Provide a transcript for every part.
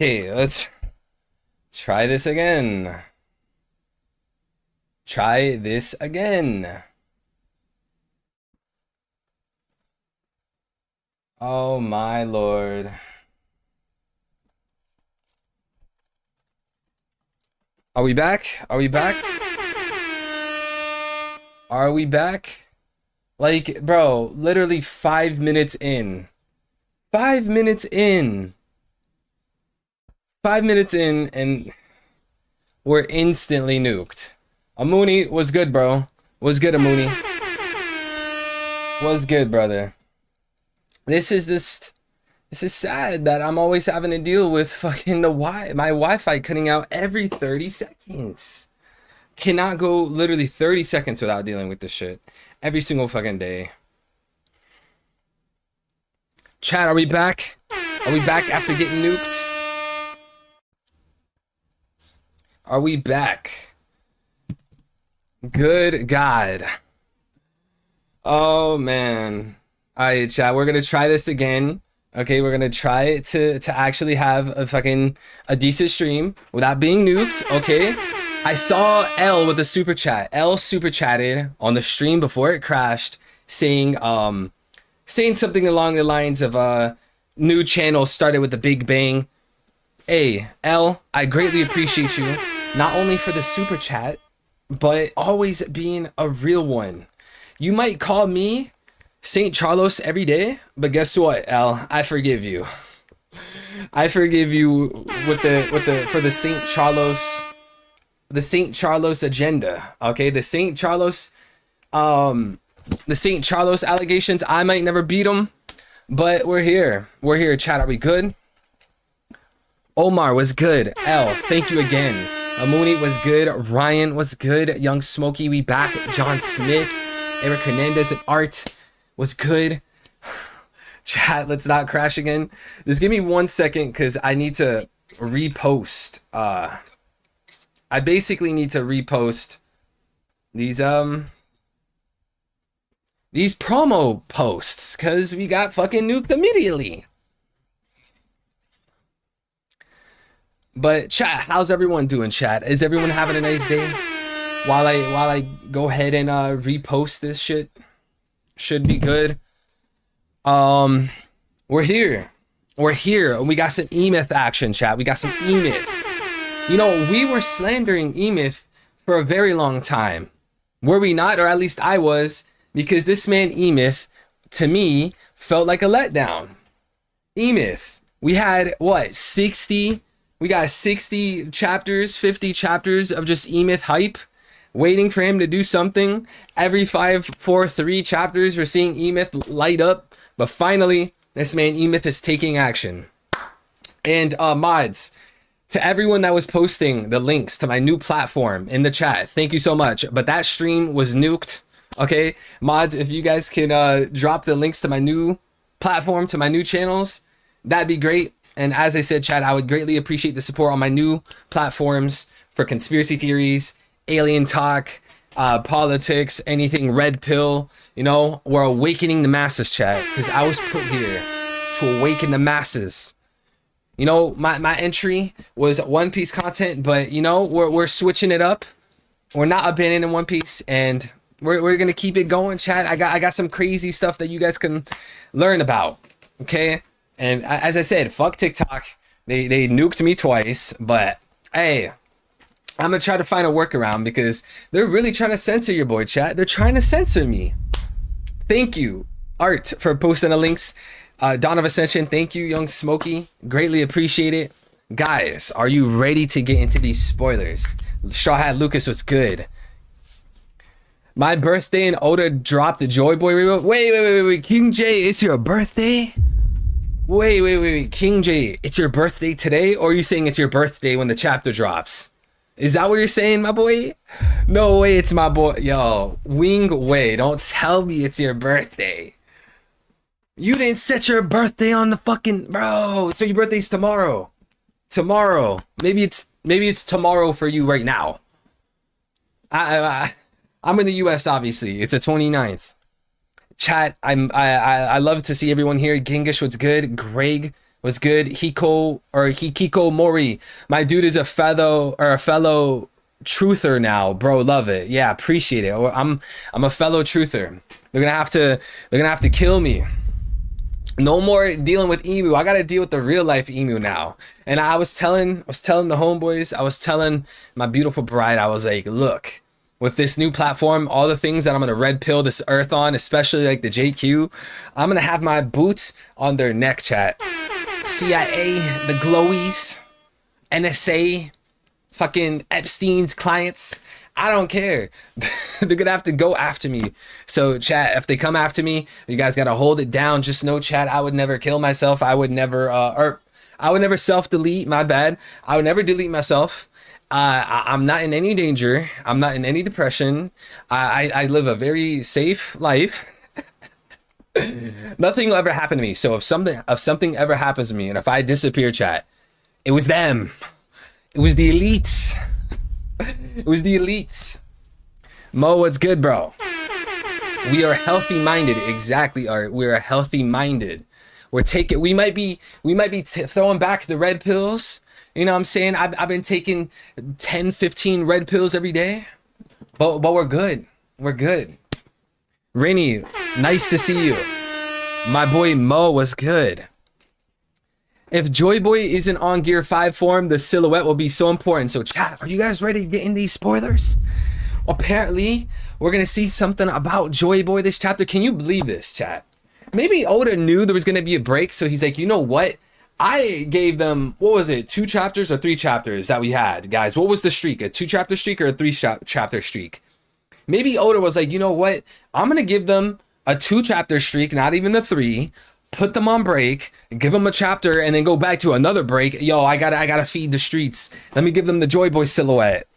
Okay, let's try this again. Try this again. Oh my lord. Are we back? Are we back? Are we back? Like, bro, literally 5 minutes in. 5 minutes in. 5 minutes in, and we're instantly nuked. Amuni was good, bro. Was good, Amuni. Was good, brother. This is sad that I'm always having to deal with fucking my Wi-Fi cutting out every 30 seconds. Cannot go literally 30 seconds without dealing with this shit. Every single fucking day. Chat, are we back? Are we back after getting nuked? Are we back? Good God. Oh man. Alright, chat, we're gonna try this again. Okay, we're gonna try to actually have a decent stream without being nuked, okay? I saw L with the super chat. L super chatted on the stream before it crashed, saying something along the lines of new channel started with a big bang. Hey, L, I greatly appreciate you, not only for the super chat, but always being a real one. You might call me St. Charlos every day, but guess what, L? I forgive you. I forgive you for the St. Charlos agenda. Okay, the St. Charlos allegations. I might never beat them, but we're here. We're here. Chat, are we good? Omar was good. L, thank you again. Amuni was good. Ryan was good. Young Smokey, we back. John Smith, Eric Hernandez, and Art was good. Chat, let's not crash again. Just give me 1 second because I need to repost. I basically need to repost these promo posts because we got fucking nuked immediately. But chat, how's everyone doing, chat? Is everyone having a nice day? While I go ahead and repost this shit. Should be good. We're here. We're here. And we got some E-Myth action, chat. We got some E-Myth. You know, we were slandering E-Myth for a very long time. Were we not? Or at least I was. Because this man E-Myth, to me, felt like a letdown. E-Myth. We had, what, 60? We got 60 chapters, 50 chapters of just E-Myth hype. Waiting for him to do something. Every 5, 4, 3 chapters, we're seeing E-Myth light up. But finally, this man E-Myth is taking action. And mods, to everyone that was posting the links to my new platform in the chat, thank you so much. But that stream was nuked. Okay, mods, if you guys can drop the links to my new platform, to my new channels, that'd be great. And as I said, chat, I would greatly appreciate the support on my new platforms for conspiracy theories, alien talk, politics, anything red pill. You know, we're awakening the masses, chat, because I was put here to awaken the masses. You know, my entry was One Piece content, but you know, we're switching it up. We're not abandoning One Piece, and we're gonna keep it going, chat. I got some crazy stuff that you guys can learn about. Okay, and as I said, fuck TikTok. They nuked me twice, but hey, I'm gonna try to find a workaround because they're really trying to censor your boy, chat. They're trying to censor me. Thank you, Art, for posting the links. Dawn of Ascension, thank you, Young Smokey. Greatly appreciate it. Guys, are you ready to get into these spoilers? Straw Hat Lucas was good. My birthday and Oda dropped the Joy Boy reroll. Wait. King J, it's your birthday? Wait. King J, it's your birthday today? Or are you saying it's your birthday when the chapter drops? Is that what you're saying, my boy? No way, it's my boy. Yo, Wing Wei, don't tell me it's your birthday. You didn't set your birthday on the fucking... Bro, so your birthday's tomorrow. Tomorrow. Maybe it's tomorrow for you right now. I'm in the US, obviously. It's the 29th. Chat, I love to see everyone here. Gingish, what's good? Greg, Was good. Hikiko Mori. My dude is a fellow truther now, bro. Love it. Yeah, appreciate it. I'm a fellow truther. They're gonna have to kill me. No more dealing with emu. I gotta deal with the real life emu now. And I was telling the homeboys, I was telling my beautiful bride, I was like, look, with this new platform, all the things that I'm gonna red pill this earth on, especially like the JQ, I'm gonna have my boots on their neck, chat. CIA, the glowies, NSA, fucking Epstein's clients. I don't care. They're gonna have to go after me. So chat, if they come after me, you guys gotta hold it down. Just know, chat, I would never kill myself. I would never I would never self-delete. My bad. I would never delete myself. I'm not in any danger. I'm not in any depression. I live a very safe life. Nothing will ever happen to me. So if something ever happens to me, and if I disappear, chat, it was them. It was the elites. It was the elites. Mo, what's good, bro? We are healthy minded. Exactly, Art. We are healthy minded. We might be throwing back the red pills. You know what I'm saying? I've been taking 10, 15 red pills every day. But we're good. We're good. Rainy, nice to see you. My boy Mo was good. If Joy Boy isn't on Gear 5 form, the silhouette will be so important. So chat, are you guys ready to get in these spoilers? Apparently, we're going to see something about Joy Boy this chapter. Can you believe this, chat? Maybe Oda knew there was going to be a break, so he's like, you know what? I gave them, what was it, 2 chapters or 3 chapters that we had, guys? What was the streak? A 2-chapter streak or a 3-chapter streak? Maybe Oda was like, you know what? I'm going to give them a 2-chapter streak, not even the 3. Put them on break, give them a chapter, and then go back to another break. Yo, I gotta feed the streets. Let me give them the Joy Boy silhouette.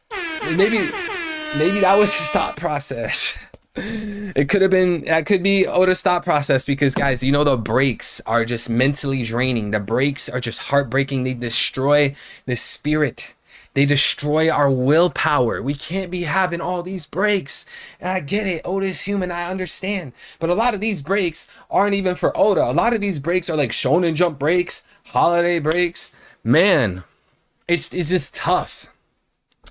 Maybe that was his thought process. It could have been, that could be Oda's thought process, because guys, you know, the breaks are just mentally draining. The breaks are just heartbreaking. They destroy the spirit. They destroy our willpower. We can't be having all these breaks. And I get it. Oda's human. I understand. But a lot of these breaks aren't even for Oda. A lot of these breaks are like Shonen Jump breaks, holiday breaks. Man, it's just tough.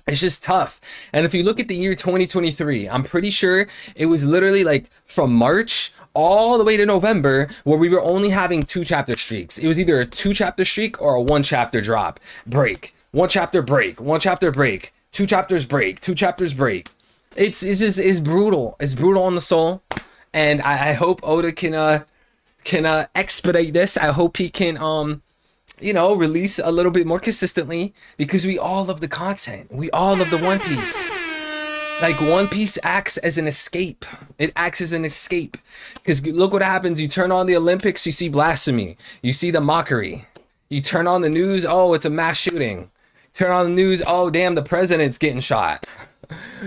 It's just tough. And if you look at the year 2023, I'm pretty sure it was literally like from March all the way to November where we were only having 2-chapter streaks. It was either a 2-chapter streak or a 1-chapter drop break. 1 chapter break, 1 chapter break, 2 chapters break, 2 chapters break. It's brutal. It's brutal on the soul. And I hope Oda can expedite this. I hope he can you know, release a little bit more consistently, because we all love the content. We all love the One Piece. Like, One Piece acts as an escape. It acts as an escape. Because look what happens. You turn on the Olympics, you see blasphemy. You see the mockery. You turn on the news, oh, it's a mass shooting. Turn on the news, oh, damn, the president's getting shot.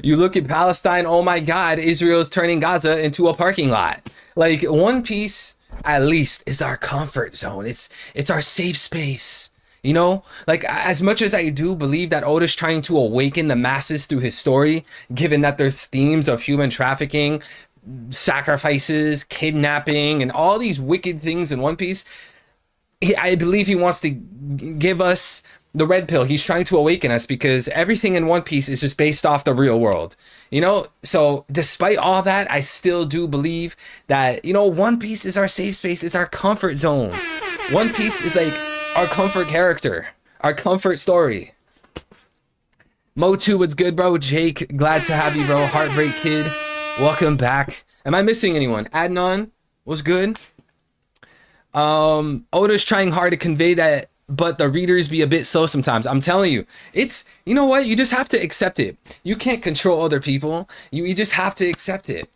You look at Palestine, oh my God, Israel's turning Gaza into a parking lot. Like, One Piece, at least, is our comfort zone. It's our safe space. You know, like, as much as I do believe that Oda's trying to awaken the masses through his story, given that there's themes of human trafficking, sacrifices, kidnapping, and all these wicked things in One Piece, I believe he wants to give us the red pill. He's trying to awaken us, because everything in One Piece is just based off the real world, you know? So despite all that, I still do believe that, you know, One Piece is our safe space. It's our comfort zone. One Piece is like our comfort character, our comfort story. Mo2, what's good, bro? Jake, glad to have you, bro. Heartbreak Kid, welcome back. Am I missing anyone? Adnan, what's good? Oda's trying hard to convey that, but the readers be a bit slow sometimes. I'm telling you, it's, you know what? You just have to accept it. You can't control other people. You just have to accept it.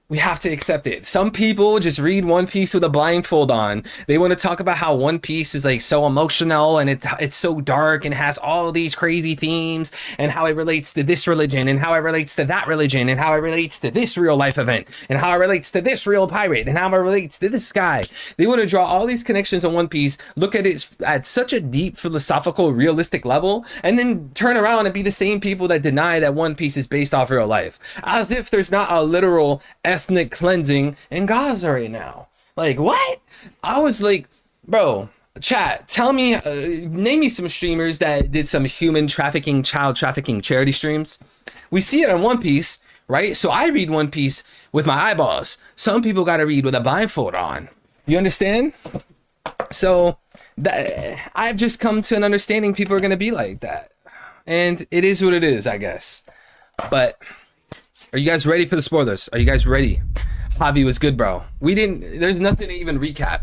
We have to accept it. Some people just read One Piece with a blindfold on. They want to talk about how One Piece is like so emotional, and it's so dark and has all these crazy themes, and how it relates to this religion, and how it relates to that religion, and how it relates to this real life event, and how it relates to this real pirate, and how it relates to this guy. They want to draw all these connections on One Piece, look at it at such a deep philosophical realistic level, and then turn around and be the same people that deny that One Piece is based off real life, as if there's not a literal ethnic cleansing in Gaza right now. Like, what? I was like, bro, Chat, tell me, name me some streamers that did some human trafficking, child trafficking charity streams. We see it on One Piece, right? So I read One Piece with my eyeballs. Some people got to read with a blindfold on. You understand? So that, I've just come to an understanding people are going to be like that. And it is what it is, I guess. But are you guys ready for the spoilers? Are you guys ready? Javi was good, bro. There's nothing to even recap.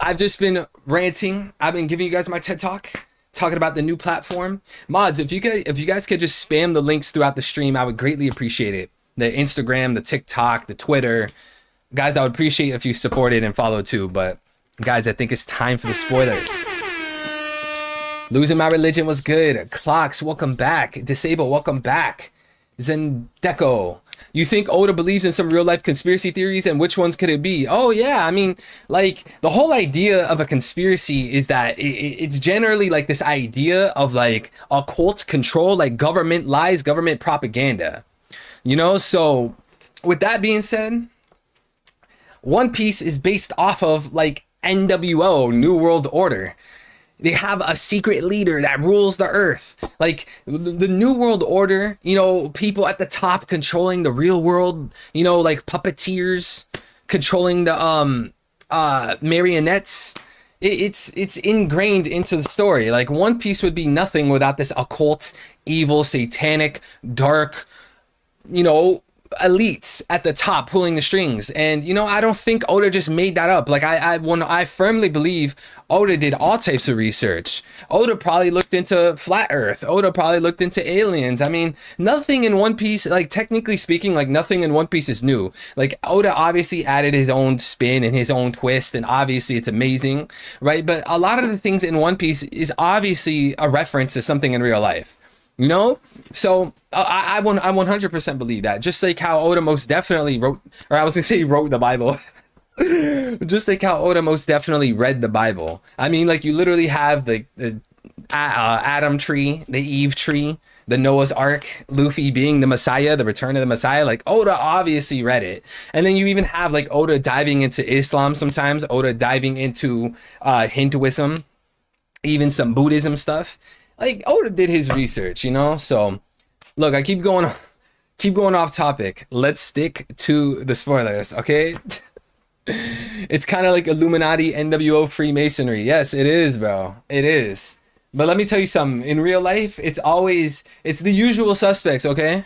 I've just been ranting. I've been giving you guys my TED Talk, talking about the new platform. Mods, if you guys could just spam the links throughout the stream, I would greatly appreciate it. The Instagram, the TikTok, the Twitter. Guys, I would appreciate it if you supported and followed too. But guys, I think it's time for the spoilers. Losing My Religion was good. Clocks, welcome back. Disable, welcome back. Zendeco. You think Oda believes in some real life conspiracy theories, and which ones could it be? Oh yeah, I mean, like the whole idea of a conspiracy is that it's generally like this idea of like occult control, like government lies, government propaganda. You know, so with that being said, One Piece is based off of like NWO, New World Order. They have a secret leader that rules the earth. Like the New World Order, you know, people at the top controlling the real world, you know, like puppeteers controlling the marionettes. It's ingrained into the story. Like One Piece would be nothing without this occult, evil, satanic, dark, you know, elites at the top pulling the strings. And you know, I don't think Oda just made that up. Like I firmly believe Oda did all types of research. Oda probably looked into flat earth. Oda probably looked into aliens. I mean, nothing in One Piece, like technically speaking, like nothing in One Piece is new. Like Oda obviously added his own spin and his own twist, and obviously it's amazing, right? But a lot of the things in One Piece is obviously a reference to something in real life. You know, so I 100% believe that. Just like how Oda most definitely wrote, or I was gonna say he wrote the Bible. Just like how Oda most definitely read the Bible. I mean, like you literally have the Adam tree, the Eve tree, the Noah's Ark, Luffy being the Messiah, the return of the Messiah. Like Oda obviously read it. And then you even have like Oda diving into Islam sometimes, Oda diving into Hinduism, even some Buddhism stuff. Like Oda did his research, you know. So look, I keep going off topic. Let's stick to the spoilers, okay? It's kind of like Illuminati, NWO, Freemasonry. Yes, it is, bro. It is. But let me tell you something. In real life, it's the usual suspects, okay?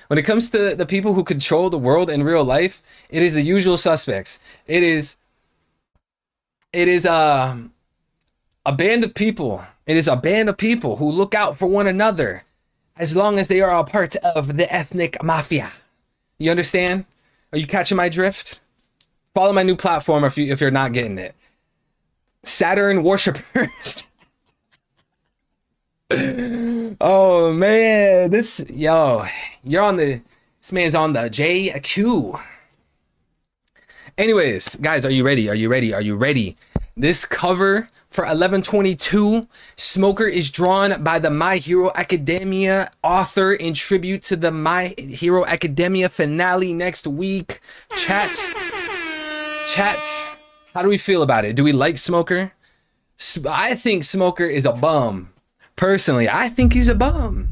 When it comes to the people who control the world in real life, it is the usual suspects. It is a band of people. It is a band of people who look out for one another as long as they are a part of the ethnic mafia. You understand? Are you catching my drift? Follow my new platform if you're not getting it. Saturn Worshippers. Oh man, this man's on the JQ. Anyways, guys, are you ready? Are you ready? Are you ready? This cover for 11/22, Smoker is drawn by the My Hero Academia author in tribute to the My Hero Academia finale next week. Chat, how do we feel about it? Do we like Smoker? I think Smoker is a bum. Personally, I think he's a bum.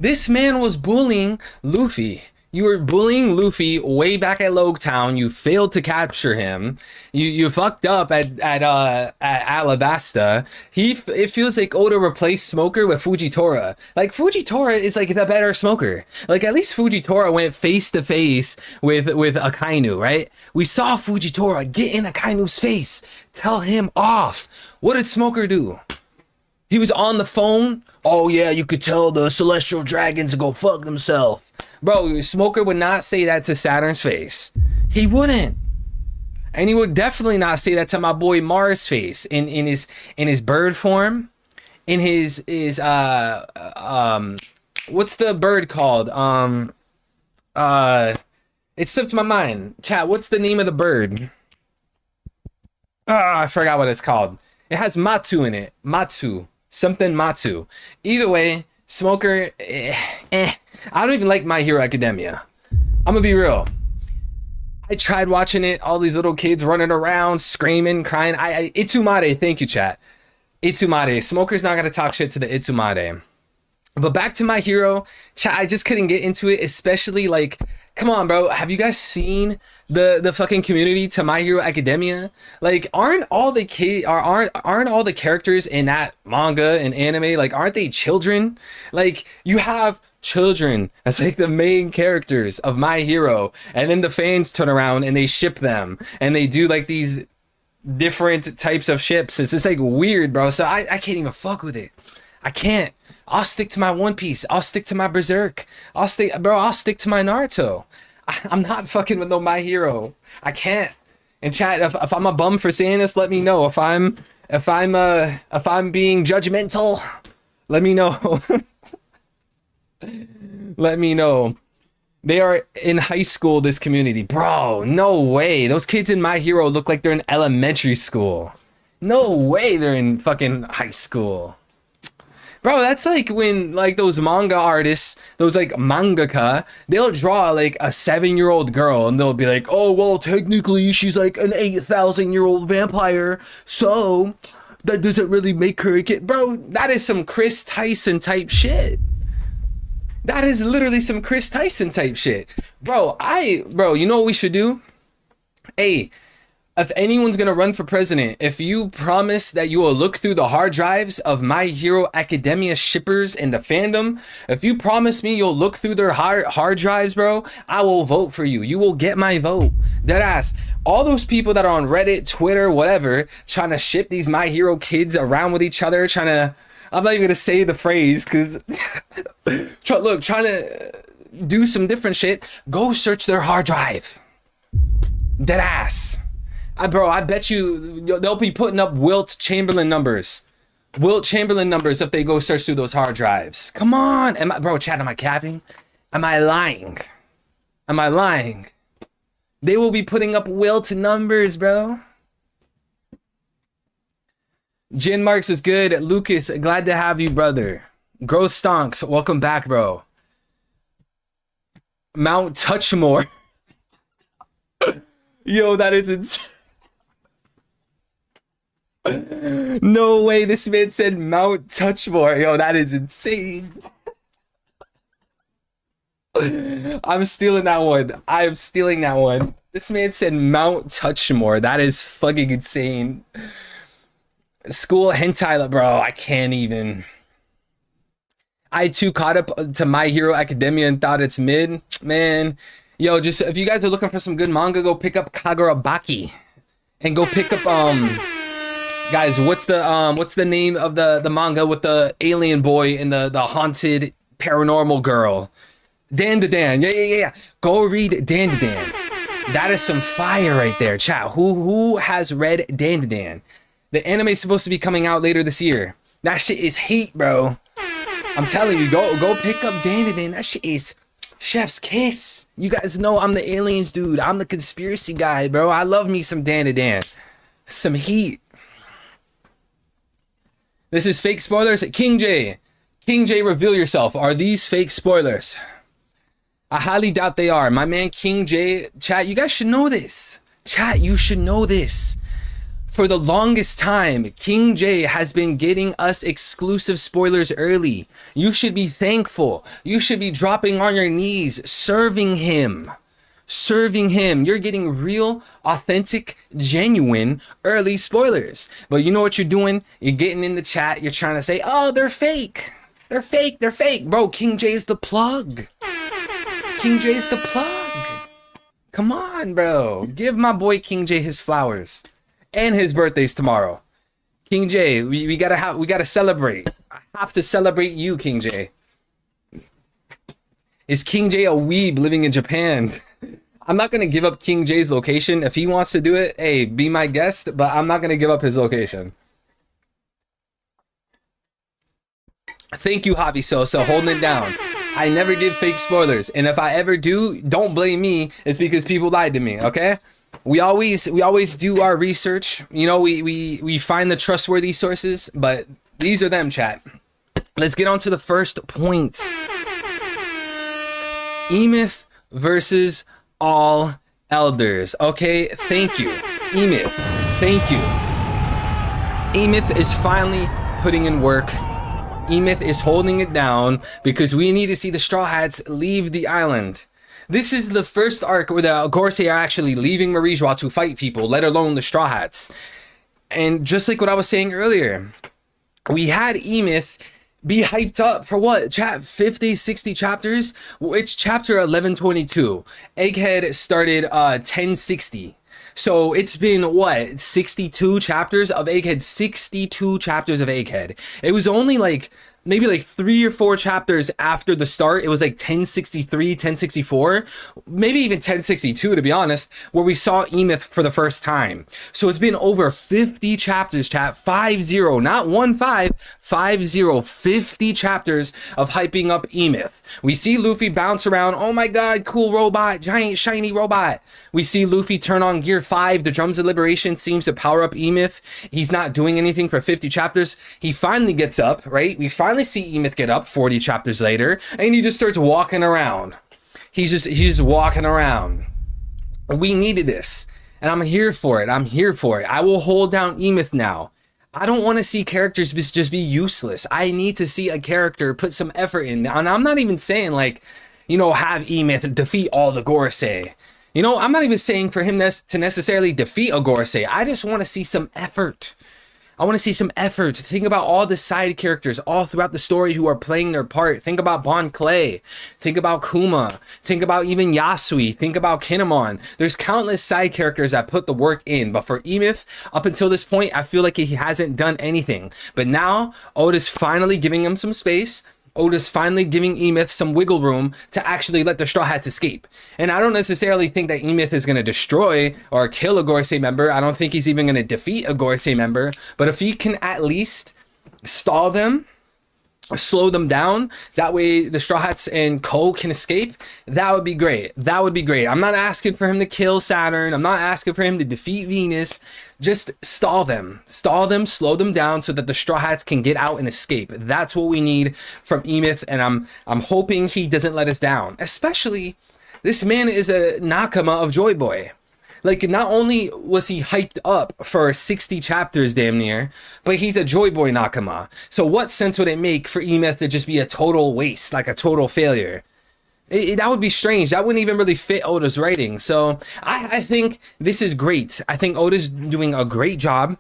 This man was bullying Luffy. You were bullying Luffy way back at Logtown. You failed to capture him. You fucked up at Alabasta. It feels like Oda replaced Smoker with Fujitora. Like Fujitora is like the better Smoker. Like at least Fujitora went face to face with Akainu, right? We saw Fujitora get in Akainu's face, tell him off. What did Smoker do? He was on the phone. Oh yeah, you could tell the celestial dragons to go fuck themselves. Bro, Smoker would not say that to Saturn's face. He wouldn't. And he would definitely not say that to my boy Mars' face in his bird form. In his what's the bird called? It slipped my mind. Chat, what's the name of the bird? I forgot what it's called. It has Matsu in it. Matsu. Something Matsu. Either way, Smoker, I don't even like My Hero Academia. I'm gonna be real. I tried watching it. All these little kids running around, screaming, crying. Itsumare, thank you, chat. Itsumare. Smoker's not gonna talk shit to the Itsumare. But back to My Hero, chat. I just couldn't get into it, especially like, come on, bro. Have you guys seen the fucking community to My Hero Academia? Like, aren't all the aren't all the characters in that manga and anime, like, aren't they children? Like, you have children as like the main characters of My Hero, and then the fans turn around and they ship them and they do like these different types of ships. It's just like weird, bro. So I can't even fuck with it. I can't. I'll stick to my One Piece. I'll stick to my Berserk. I'll stick to my Naruto. I'm not fucking with no My Hero. I can't. And chat, if I'm a bum for saying this, let me know. If I'm being judgmental, let me know. Let me know. They are in high school, this community. Bro, no way. Those kids in My Hero look like they're in elementary school. No way they're in fucking high school. Bro, that's like when like those manga artists, those like mangaka, they'll draw like a 7-year-old girl and they'll be like, oh, well, technically she's like an 8,000-year-old vampire. So that doesn't really make her a kid. Bro, that is some Chris Tyson type shit. That is literally some Chris Tyson type shit. Bro, you know what we should do? Hey, if anyone's gonna run for president, if you promise that you will look through the hard drives of My Hero Academia shippers in the fandom, if you promise me you'll look through their hard drives, bro, I will vote for you. You will get my vote. Deadass. All those people that are on Reddit, Twitter, whatever, trying to ship these My Hero kids around with each other, I'm not even gonna say the phrase because trying to do some different shit. Go search their hard drive. Deadass. Bro, I bet you they'll be putting up Wilt Chamberlain numbers. Wilt Chamberlain numbers if they go search through those hard drives. Come on. Bro, chat, am I capping? Am I lying? Am I lying? They will be putting up Wilt numbers, bro. Jin Marks is good. Lucas, glad to have you, brother. Growth Stonks, welcome back, bro. Mount Touchmore. Yo, that is insane. No way, this man said Mount Touchmore. Yo, that is insane. I'm stealing that one. I am stealing that one. This man said Mount Touchmore. That is fucking insane. School hentai, bro. I can't even. I too caught up to My Hero Academia and thought it's mid. Man, yo, just if you guys are looking for some good manga, go pick up Kagurabaki, and go pick up guys, what's the name of the manga with the alien boy and the haunted paranormal girl? Dan. Yeah. Go read Dan. That is some fire right there, chat. Who has read Dan? The anime is supposed to be coming out later this year. That shit is heat, bro. I'm telling you, go pick up Dan. That shit is chef's kiss. You guys know I'm the aliens dude. I'm the conspiracy guy, bro. I love me some Dan. Some heat. This is fake spoilers. King J, reveal yourself. Are these fake spoilers? I highly doubt they are. My man King J, chat, you guys should know this. Chat, you should know this. For the longest time, King J has been getting us exclusive spoilers early. You should be thankful. You should be dropping on your knees, serving him. You're getting real, authentic, genuine early spoilers. But you know what you're doing? You're getting in the chat. You're trying to say, oh, they're fake. They're fake. Bro, King J is the plug. Come on, bro. Give my boy King J his flowers. And his birthday's tomorrow. King J, we gotta celebrate. I have to celebrate you, King J. Is King J a weeb living in Japan? I'm not gonna give up King J's location. If he wants to do it, hey, be my guest, but I'm not gonna give up his location. Thank you, Hobby Sosa, holding it down. I never give fake spoilers, and if I ever do, don't blame me. It's because people lied to me, okay? We always do our research. You know, we find the trustworthy sources, but these are them, chat. Let's get on to the first point. E-Myth versus All elders. Okay, thank you. Emeth, thank you. Emeth is finally putting in work. Emeth is holding it down because we need to see the Straw Hats leave the island. This is the first arc where the Gorosei are actually leaving Marijois to fight people, let alone the Straw Hats. And just like what I was saying earlier, we had Emeth be hyped up for what, chat, 50, 60 chapters? Well, it's chapter 1122. Egghead started 1060. So it's been what, 62 chapters of Egghead, 62 chapters of Egghead. It was only like maybe like 3 or 4 chapters after the start. It was like 1063, 1064, maybe even 1062 to be honest, where we saw Emeth for the first time. So it's been over 50 chapters, chat, 50, not 15, 50 chapters of hyping up Emeth. We see Luffy bounce around. Oh my god, cool robot, giant shiny robot. We see Luffy turn on gear 5. The Drums of Liberation seems to power up Emeth. He's not doing anything for 50 chapters. He finally gets up, right? We finally see Emeth get up 40 chapters later, and he just starts walking around. He's just walking around. We needed this, and I'm here for it. I'm here for it. I will hold down Emeth now. I don't want to see characters just be useless. I need to see a character put some effort in. And I'm not even saying like, you know, have Emeth defeat all the Gorosei. You know, I'm not even saying for him to necessarily defeat a Gorosei. I just want to see some effort. I want to see some effort. Think about all the side characters all throughout the story who are playing their part. Think about Bon Clay. Think about Kuma. Think about even Yasui. Think about Kinemon. There's countless side characters that put the work in. But for Emeth, up until this point, I feel like he hasn't done anything. But now, Oda's finally giving him some space. Oda's finally giving Emeth some wiggle room to actually let the Straw Hats escape. And I don't necessarily think that Emeth is going to destroy or kill a Gorosei member. I don't think he's even going to defeat a Gorosei member. But if he can at least stall them, slow them down, that way the Straw Hats and Ko can escape, that would be great. That would be great. I'm not asking for him to kill Saturn. I'm not asking for him to defeat Venus. Just stall them, slow them down so that the Straw Hats can get out and escape. That's what we need from Emeth, and I'm hoping he doesn't let us down. Especially, this man is a Nakama of Joy Boy. Like, not only was he hyped up for 60 chapters damn near, but he's a Joy Boy Nakama. So what sense would it make for Emeth to just be a total waste, like a total failure? That would be strange. That wouldn't even really fit Oda's writing. So I think this is great. I think Oda's doing a great job.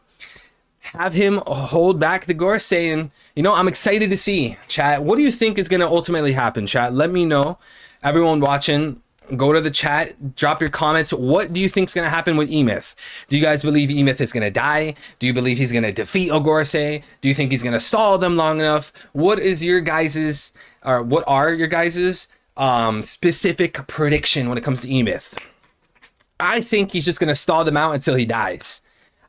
Have him hold back the Gorosei, and you know, I'm excited to see, chat. What do you think is going to ultimately happen, chat? Let me know. Everyone watching, go to the chat, drop your comments. What do you think is going to happen with Emeth? Do you guys believe Emeth is going to die? Do you believe he's going to defeat a Gorosei? Do you think he's going to stall them long enough? What is your guys's, or what are your guys's specific prediction when it comes to Emeth? I think he's just going to stall them out until he dies.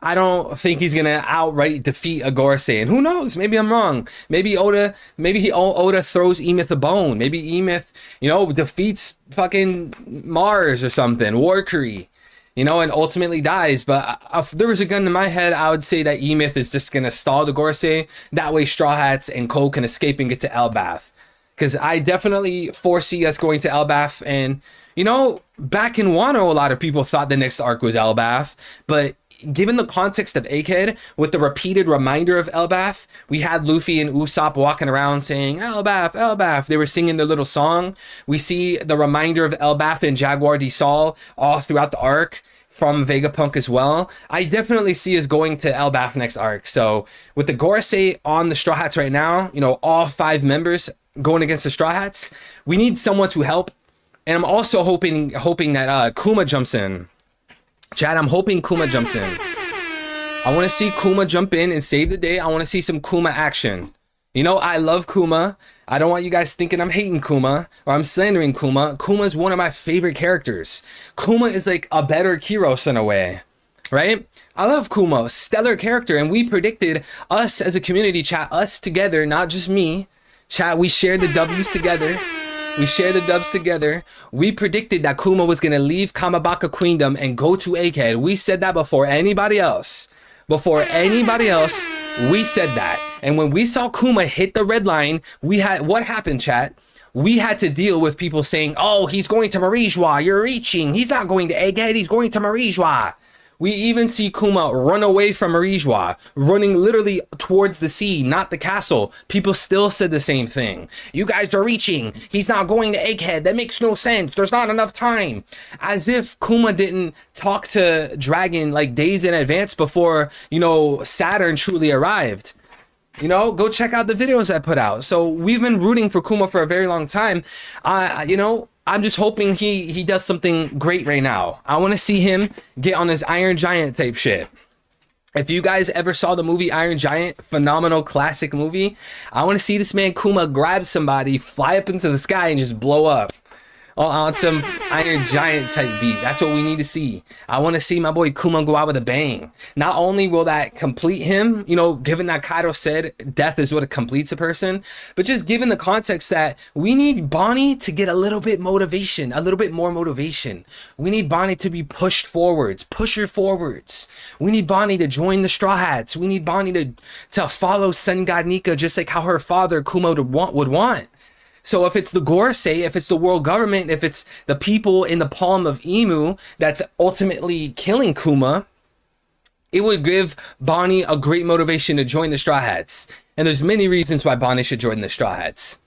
I don't think he's gonna outright defeat a Gorosei, and who knows? Maybe I'm wrong. Maybe Oda throws Emeth a bone. Maybe Emeth, you know, defeats fucking Mars or something, Warcurry, you know, and ultimately dies. But if there was a gun to my head, I would say that Emeth is just gonna stall the Gorosei. That way, Straw Hats and Cole can escape and get to Elbaf. Because I definitely foresee us going to Elbaf, and you know, back in Wano, a lot of people thought the next arc was Elbaf, but given the context of Egghead, with the repeated reminder of Elbaf, we had Luffy and Usopp walking around saying, Elbaf, Elbaf. They were singing their little song. We see the reminder of Elbaf and Jaguar D Sol all throughout the arc from Vegapunk as well. I definitely see us going to Elbaf next arc. So with the Gorosei on the Straw Hats right now, you know, all 5 members going against the Straw Hats, we need someone to help. And I'm also hoping that Kuma jumps in. Chad, I'm hoping Kuma jumps in. I want to see Kuma jump in and save the day. I want to see some Kuma action. You know, I love Kuma. I don't want you guys thinking I'm hating Kuma or I'm slandering Kuma. Kuma is one of my favorite characters. Kuma is like a better Kyros in a way, right? I love Kuma, stellar character. And we predicted, us as a community, chat, us together, not just me. Chat, we shared the W's together. We share the dubs together. We predicted that Kuma was going to leave Kamabaka Queendom and go to Egghead. We said that before anybody else. Before anybody else, we said that. And when we saw Kuma hit the red line, we had, what happened, chat? we had to deal with people saying, oh, he's going to Marijois, you're reaching. He's not going to Egghead, he's going to Marijois. We even see Kuma run away from Marijois, running literally towards the sea, not the castle. People still said the same thing. You guys are reaching. He's not going to Egghead. That makes no sense. There's not enough time. As if Kuma didn't talk to Dragon like days in advance before, you know, Saturn truly arrived. You know, go check out the videos I put out. So we've been rooting for Kuma for a very long time. You know, I'm just hoping he does something great right now. I want to see him get on his Iron Giant type shit. If you guys ever saw the movie Iron Giant, phenomenal classic movie, I want to see this man Kuma grab somebody, fly up into the sky, and just blow up on some Iron Giant type beat. That's what we need to see. I want to see my boy Kuma go out with a bang. Not only will that complete him, you know, given that Kaido said death is what completes a person, but just given the context that we need Bonnie to get a little bit motivation, a little bit more motivation. We need Bonnie to be pushed forwards, push her forwards. We need Bonnie to join the Straw Hats. We need Bonnie to follow Sun God Nika just like how her father Kuma would want. So if it's the Gorosei, if it's the world government, if it's the people in the palm of Imu that's ultimately killing Kuma, it would give Bonnie a great motivation to join the Straw Hats. And there's many reasons why Bonnie should join the Straw Hats.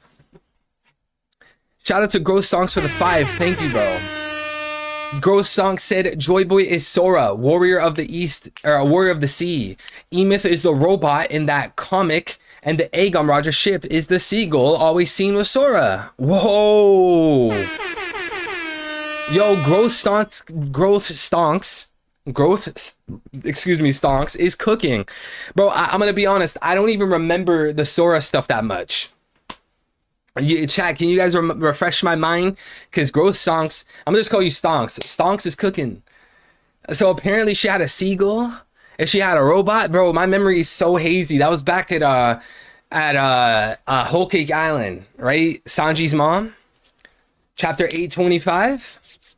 Shout out to Growth Songs for the 5. Thank you, bro. Growth Song said, Joy Boy is Sora, warrior of the East, or warrior of the sea. E-Myth is the robot in that comic. And the egg on Roger's ship is the seagull always seen with Sora. Whoa. Yo, Stonks is cooking. Bro, I'm going to be honest. I don't even remember the Sora stuff that much. Chat, can you guys refresh my mind? Because Growth Stonks, I'm going to just call you Stonks. Stonks is cooking. So apparently she had a seagull. If she had a robot, bro, my memory is so hazy. That was back at Whole Cake Island, right? Sanji's mom, chapter 825.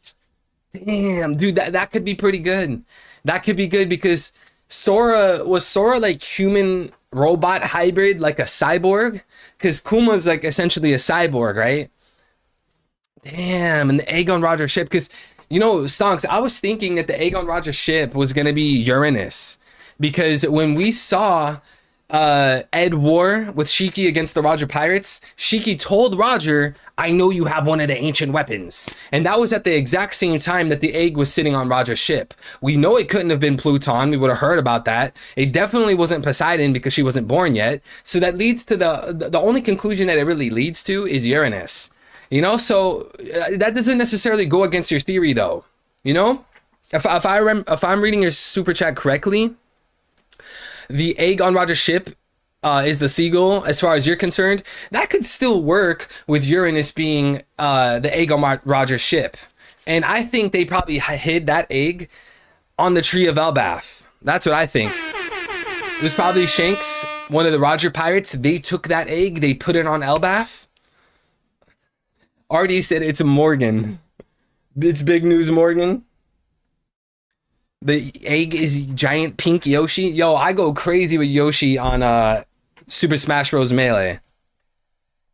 Damn, dude, that could be pretty good. That could be good because Sora like human robot hybrid, like a cyborg? Because Kuma's like essentially a cyborg, right? Damn, and the egg on Roger's ship, because you know, Stonks, I was thinking that the egg on Roger's ship was going to be Uranus. Because when we saw Ed War with Shiki against the Roger Pirates, Shiki told Roger, I know you have one of the ancient weapons. And that was at the exact same time that the egg was sitting on Roger's ship. We know it couldn't have been Pluton. We would have heard about that. It definitely wasn't Poseidon because she wasn't born yet. So that leads to the only conclusion that it really leads to is Uranus. You know, so that doesn't necessarily go against your theory, though. You know, if I'm reading your super chat correctly, the egg on Roger's ship is the seagull. As far as you're concerned, that could still work with Uranus being the egg on Roger's ship. And I think they probably hid that egg on the tree of Elbaf. That's what I think. It was probably Shanks, one of the Roger pirates. They took that egg, they put it on Elbaf. RD said it's Morgan. It's big news, Morgan. The egg is giant pink Yoshi. Yo, I go crazy with Yoshi on Super Smash Bros. Melee.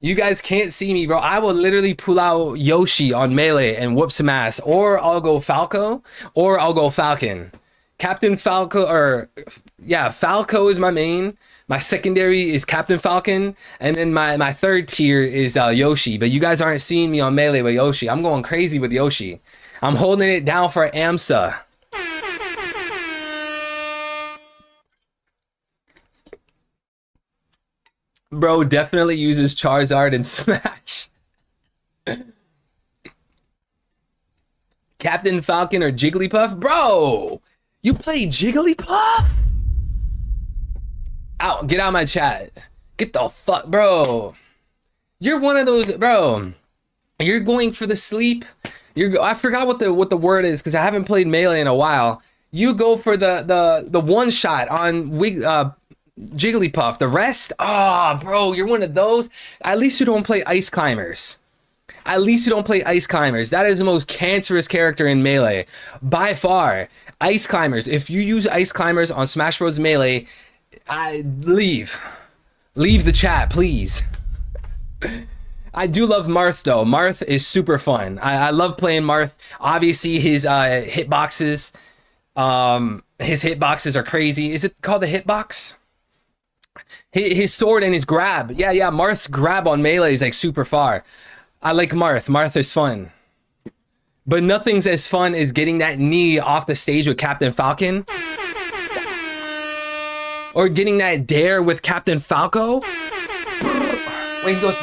You guys can't see me, bro. I will literally pull out Yoshi on Melee and whoop some ass. Or I'll go Falco, or I'll go Falcon. Captain Falco, or yeah, Falco is my main. My secondary is Captain Falcon, and then my third tier is Yoshi. But you guys aren't seeing me on Melee with Yoshi. I'm going crazy with Yoshi. I'm holding it down for AMSA. Bro definitely uses Charizard in Smash. Captain Falcon or Jigglypuff? Bro, you play Jigglypuff? Out, get out of my chat. Get the fuck, bro. You're one of those, bro. You're going for the sleep. I forgot what the word is because I haven't played Melee in a while. You go for the one shot on Jigglypuff. The rest, bro, you're one of those. At least you don't play Ice Climbers. At least you don't play Ice Climbers. That is the most cancerous character in Melee by far. Ice Climbers. If you use Ice Climbers on Smash Bros. Melee, leave the chat, please. I do love Marth though. Marth is super fun. I love playing Marth. Obviously his hitboxes, his hitboxes are crazy. Is it called the hitbox? His sword and his grab. Yeah, Marth's grab on melee is like super far. I like Marth. Marth is fun. But nothing's as fun as getting that knee off the stage with Captain Falcon. Or getting that dare with Captain Falco. When he goes...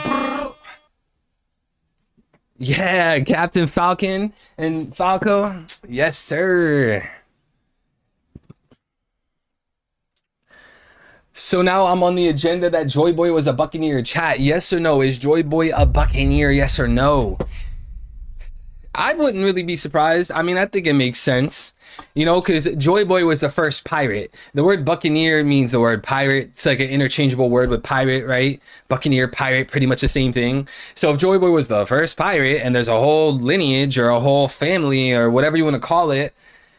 Yeah, Captain Falcon and Falco. Yes, sir. So now I'm on the agenda that Joy Boy was a Buccaneer. Chat, yes or no? Is Joy Boy a Buccaneer? Yes or no? I wouldn't really be surprised. I mean, I think it makes sense, you know, because Joy Boy was the first pirate. The word Buccaneer means the word pirate. It's like an interchangeable word with pirate, right? Buccaneer, pirate, pretty much the same thing. So if Joy Boy was the first pirate and there's a whole lineage or a whole family or whatever you want to call it,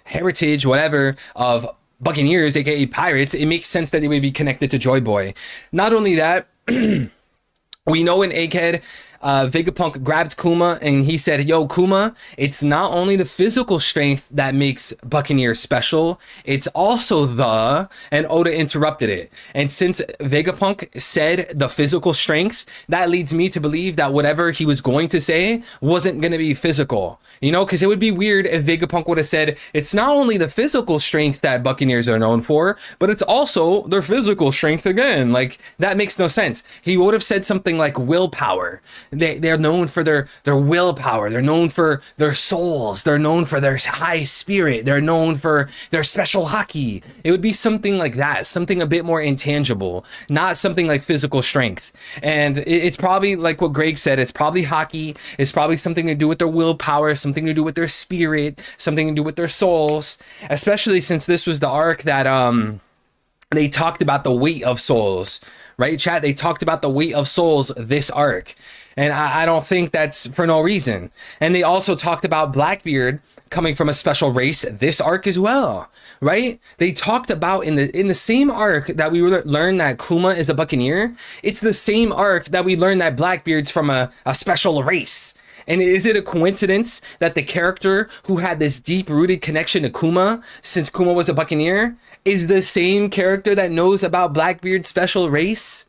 heritage, whatever, of Buccaneers, aka pirates, it makes sense that they would be connected to Joy Boy. Not only that, we know in Egghead, Vegapunk grabbed Kuma and he said, yo, Kuma, it's not only the physical strength that makes Buccaneer special, it's also the, and Oda interrupted it. And since Vegapunk said the physical strength, that leads me to believe that whatever he was going to say wasn't going to be physical, you know, because it would be weird if Vegapunk would have said, it's not only the physical strength that Buccaneers are known for, but it's also their physical strength again. Like, that makes no sense. He would have said something like willpower. They're known for their willpower. They're known for their souls. They're known for their high spirit. They're known for their special hockey. It would be something like that, something a bit more intangible, not something like physical strength. And it's probably like what Greg said, it's probably hockey. It's probably something to do with their willpower, something to do with their spirit, something to do with their souls, especially since this was the arc that they talked about the weight of souls, right, chat? They talked about the weight of souls this arc. And I don't think that's for no reason. And they also talked about Blackbeard coming from a special race this arc as well, right? They talked about in the same arc that we learned that Kuma is a Buccaneer. It's the same arc that we learned that Blackbeard's from a special race. And is it a coincidence that the character who had this deep-rooted connection to Kuma, since Kuma was a Buccaneer, is the same character that knows about Blackbeard's special race?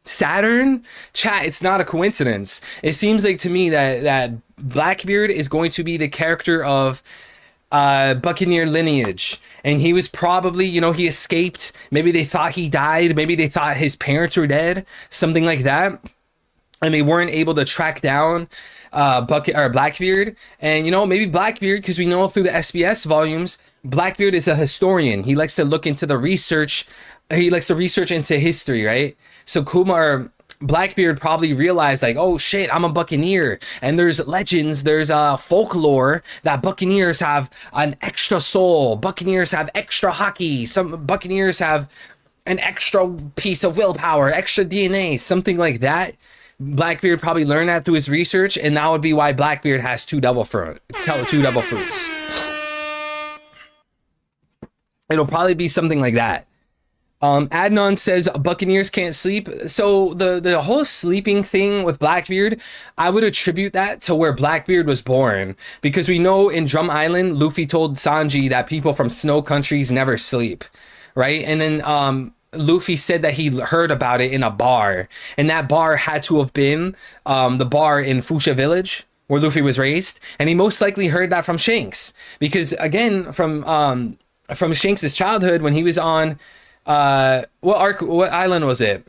Saturn? Chat, it's not a coincidence. It seems like to me that Blackbeard is going to be the character of Buccaneer lineage, and he was probably, you know, he escaped. Maybe they thought he died. Maybe they thought his parents were dead, something like that, and they weren't able to track down Blackbeard. And you know, maybe Blackbeard, because we know through the SBS volumes, Blackbeard is a historian. He likes to look into the research. He likes to research into history, right? So Kuma or Blackbeard probably realized like, oh shit, I'm a Buccaneer, and there's legends, there's folklore that Buccaneers have an extra soul, Buccaneers have extra hockey, some Buccaneers have an extra piece of willpower, extra DNA, something like that. Blackbeard probably learned that through his research, and that would be why Blackbeard has two devil fruits. It'll probably be something like that. Adnan says Buccaneers can't sleep. So the whole sleeping thing with Blackbeard, I would attribute that to where Blackbeard was born, because we know in Drum Island, Luffy told Sanji that people from snow countries never sleep, right? And then Luffy said that he heard about it in a bar, and that bar had to have been the bar in Fuchsia Village where Luffy was raised, and he most likely heard that from Shanks, because again, from Shanks' childhood when he was on what island was it?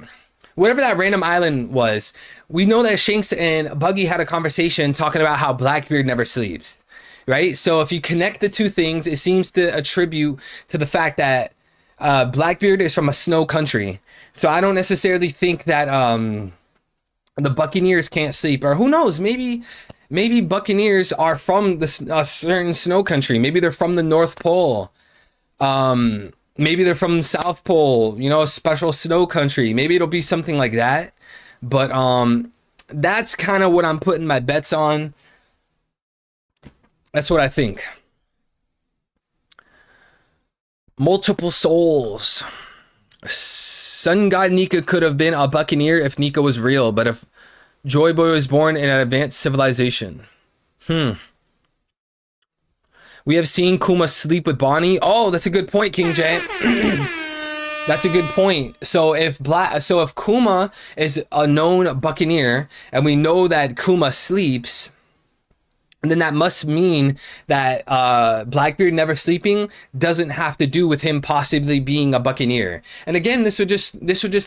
Whatever that random island was, we know that Shanks and Buggy had a conversation talking about how Blackbeard never sleeps, right? So if you connect the two things, it seems to attribute to the fact that Blackbeard is from a snow country. So I don't necessarily think that the Buccaneers can't sleep, or who knows, maybe Buccaneers are from a certain snow country. Maybe they're from the North Pole. Maybe they're from South Pole, you know, a special snow country. Maybe it'll be something like that. But that's kind of what I'm putting my bets on. That's what I think. Multiple souls. Sun God Nika could have been a Buccaneer if Nika was real, but if Joy Boy was born in an advanced civilization. We have seen Kuma sleep with Bonnie. Oh, that's a good point, King J. That's a good point. So if Kuma is a known Buccaneer, and we know that Kuma sleeps, then that must mean that Blackbeard never sleeping doesn't have to do with him possibly being a Buccaneer. And again, this would just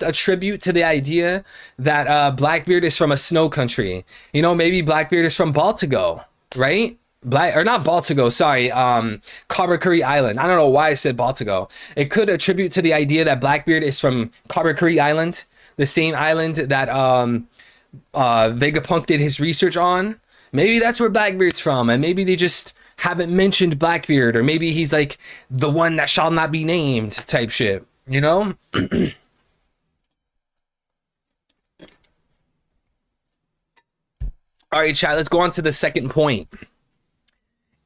attribute to the idea that Blackbeard is from a snow country. You know, maybe Blackbeard is from Baltigo, right? Not Baltigo, sorry, Karakuri Island. I don't know why I said Baltigo. It could attribute to the idea that Blackbeard is from Karakuri Island, the same island that Vegapunk did his research on. Maybe that's where Blackbeard's from, and maybe they just haven't mentioned Blackbeard, or maybe he's like the one that shall not be named type shit, you know? All right, chat, let's go on to the second point.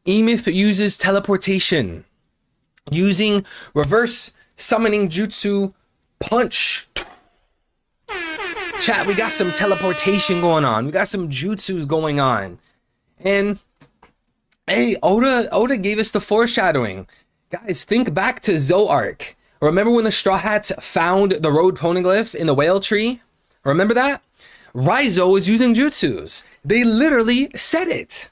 Emeth uses teleportation using reverse summoning jutsu punch. Chat, we got some teleportation going on. We got some jutsus going on. And hey, Oda gave us the foreshadowing. Guys, think back to Zoark. Remember when the Straw Hats found the road poneglyph in the whale tree? Remember that? Raizo was using jutsus. They literally said it.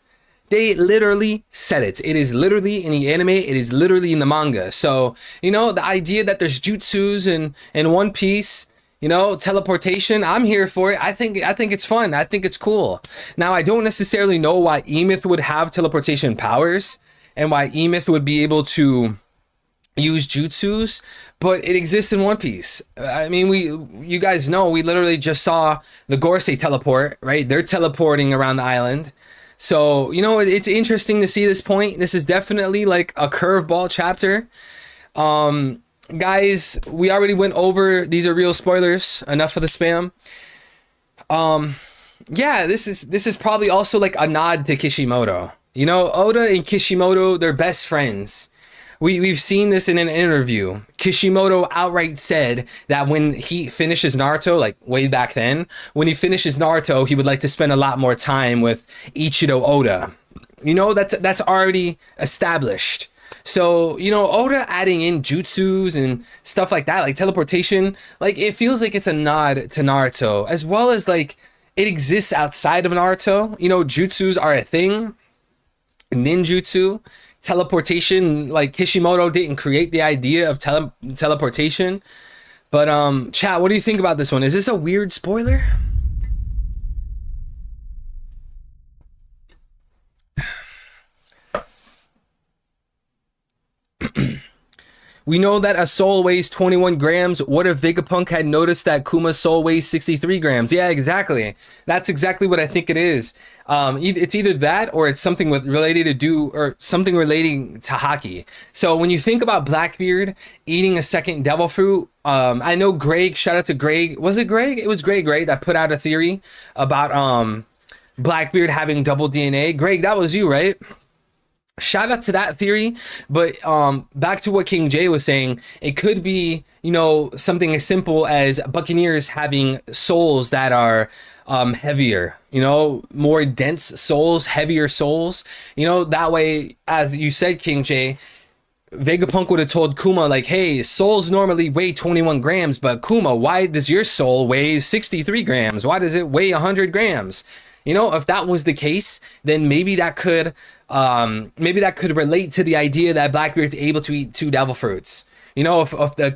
They literally said it. It is literally in the anime. It is literally in the manga. So, you know, the idea that there's jutsus in One Piece, you know, teleportation, I'm here for it. I think it's fun. I think it's cool. Now, I don't necessarily know why Emeth would have teleportation powers and why Emeth would be able to use jutsus, but it exists in One Piece. I mean, you guys know, we literally just saw the Gorosei teleport, right? They're teleporting around the island. So, you know, it's interesting to see this point. This is definitely like a curveball chapter. Guys, we already went over, these are real spoilers. Enough of the spam. Yeah, this is probably also like a nod to Kishimoto. You know, Oda and Kishimoto, they're best friends. We've seen this in an interview. Kishimoto outright said that when he finishes Naruto, like way back then, when he finishes Naruto, he would like to spend a lot more time with Ichido Oda. You know, that's already established. So, you know, Oda adding in jutsus and stuff like that, like teleportation, like it feels like it's a nod to Naruto, as well as like it exists outside of Naruto. You know, jutsus are a thing. Ninjutsu. Teleportation, like Kishimoto didn't create the idea of teleportation. But chat, what do you think about this one? Is this a weird spoiler? We know that a soul weighs 21 grams. What if Vegapunk had noticed that Kuma's soul weighs 63 grams? Yeah, exactly. That's exactly what I think it is. It's either that or it's something relating to Haki. So when you think about Blackbeard eating a second devil fruit, I know Greg, shout out to Greg. Was it Greg? It was Greg, right? That put out a theory about Blackbeard having double DNA. Greg, that was you, right? Shout out to that theory. But back to what King J was saying, it could be, you know, something as simple as Buccaneers having souls that are heavier, you know, more dense souls, heavier souls, you know, that way, as you said, King J, Vegapunk would have told Kuma, like, hey, souls normally weigh 21 grams, but Kuma, why does your soul weigh 63 grams? Why does it weigh 100 grams? You know, if that was the case, then maybe that could relate to the idea that Blackbeard's able to eat 2 devil fruits. You know, if a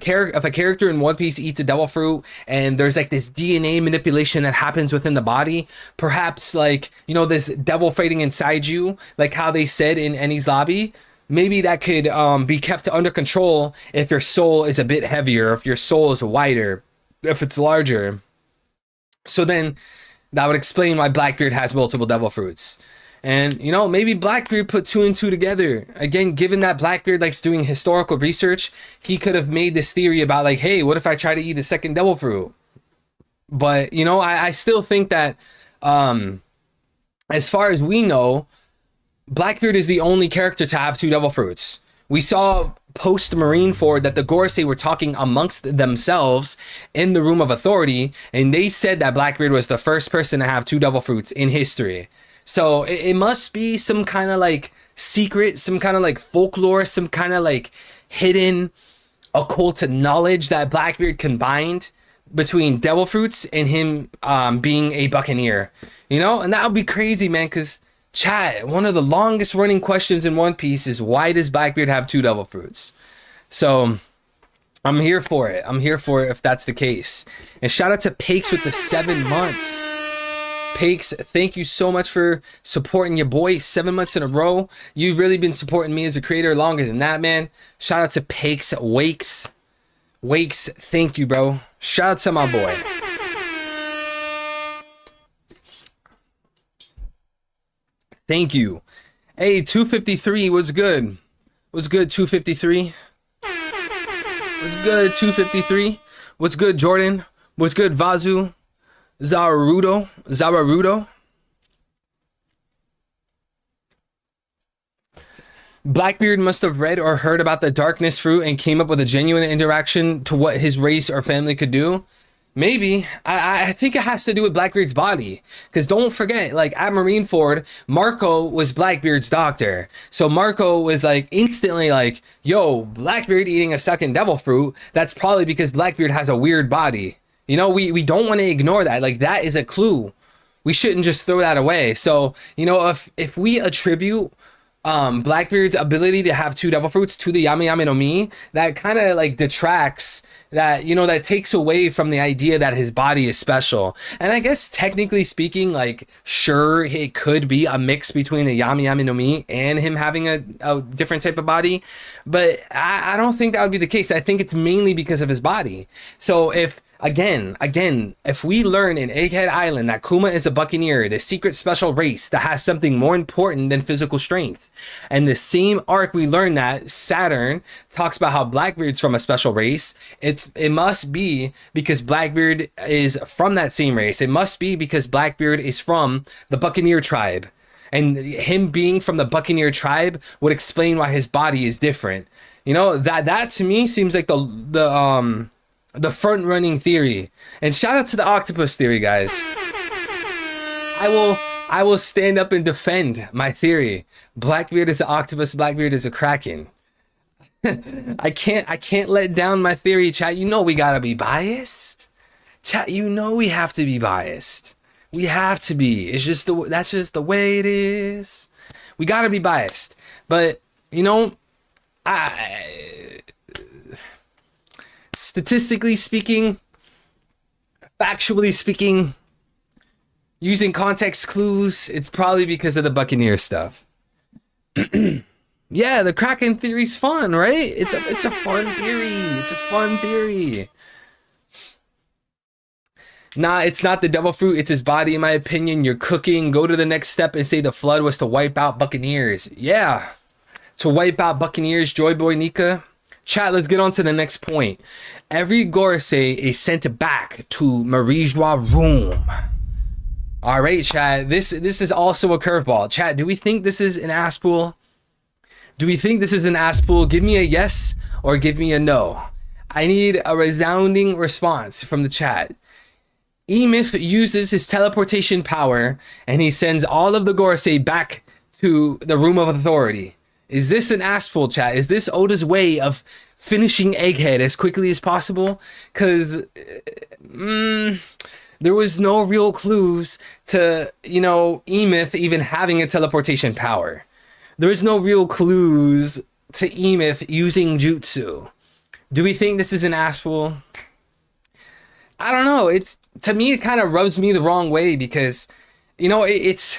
character in One Piece eats a devil fruit and there's like this DNA manipulation that happens within the body, perhaps like, you know, this devil fighting inside you, like how they said in Enies Lobby, maybe that could be kept under control if your soul is a bit heavier, if your soul is wider, if it's larger. So then that would explain why Blackbeard has multiple devil fruits. And, you know, maybe Blackbeard put 2 and 2 together. Again, given that Blackbeard likes doing historical research, he could have made this theory about like, hey, what if I try to eat a second devil fruit? But, you know, I still think that as far as we know, Blackbeard is the only character to have 2 devil fruits. We saw post Marineford that the Gorosei were talking amongst themselves in the Room of Authority, and they said that Blackbeard was the first person to have 2 devil fruits in history. So it must be some kind of like secret, some kind of like folklore, some kind of like hidden occult knowledge that Blackbeard combined between devil fruits and him being a Buccaneer, you know. And that would be crazy, man, because chat, one of the longest running questions in One Piece is, why does Blackbeard have 2 devil fruits? So I'm here for it. I'm here for it if that's the case. And shout out to Pakes with the 7 months. Pakes, thank you so much for supporting your boy 7 months in a row. You've really been supporting me as a creator longer than that, man. Shout out to Pakes Wakes. Thank you, bro. Shout out to my boy. Thank you. Hey, 253, what's good? What's good, 253? What's good, 253? What's good, Jordan? What's good, Vazu? Zararudo. Blackbeard must have read or heard about the darkness fruit and came up with a genuine interaction to what his race or family could do. Maybe. I think it has to do with Blackbeard's body. Because don't forget, like at Marineford, Marco was Blackbeard's doctor. So Marco was like instantly like, yo, Blackbeard eating a second devil fruit. That's probably because Blackbeard has a weird body. You know, we don't want to ignore that. Like, that is a clue. We shouldn't just throw that away. So, you know, if we attribute Blackbeard's ability to have 2 devil fruits to the Yami Yami no Mi, that kind of like detracts that, you know, that takes away from the idea that his body is special. And I guess technically speaking, like, sure, it could be a mix between the Yami Yami no Mi and him having a different type of body, but I don't think that would be the case. I think it's mainly because of his body. So if Again, if we learn in Egghead Island that Kuma is a Buccaneer, the secret special race that has something more important than physical strength, and the same arc we learned that Saturn talks about how Blackbeard's from a special race, it must be because Blackbeard is from that same race. It must be because Blackbeard is from the Buccaneer tribe. And him being from the Buccaneer tribe would explain why his body is different. You know, that to me seems like the front running theory. And shout out to the octopus theory, guys. I will stand up and defend my theory. Blackbeard is an octopus, Blackbeard is a kraken. I can't let down my theory, chat. You know we gotta be biased. Chat, you know we have to be biased. We have to be. That's just the way it is. We gotta be biased. But you know, statistically speaking, factually speaking, using context clues, it's probably because of the Buccaneer stuff. Yeah, the Kraken theory's fun, right? It's a fun theory. It's a fun theory. Nah, it's not the devil fruit, it's his body, in my opinion. You're cooking. Go to the next step and say the flood was to wipe out Buccaneers. Yeah, to wipe out Buccaneers, Joy Boy Nika. Chat, let's get on to the next point. Every Gorosei is sent back to Marijois room. All right, chat. This is also a curveball. Chat, do we think this is an ass pool? Do we think this is an ass pool? Give me a yes or give me a no. I need a resounding response from the chat. E-Myth uses his teleportation power and he sends all of the Gorosei back to the Room of Authority. Is this an ass pool, chat? Is this Oda's way of finishing Egghead as quickly as possible? Because there was no real clues to, you know, E-Myth even having a teleportation power. There was no real clues to E-Myth using jutsu. Do we think this is an ass pool? I don't know. To me, it kind of rubs me the wrong way because, you know, these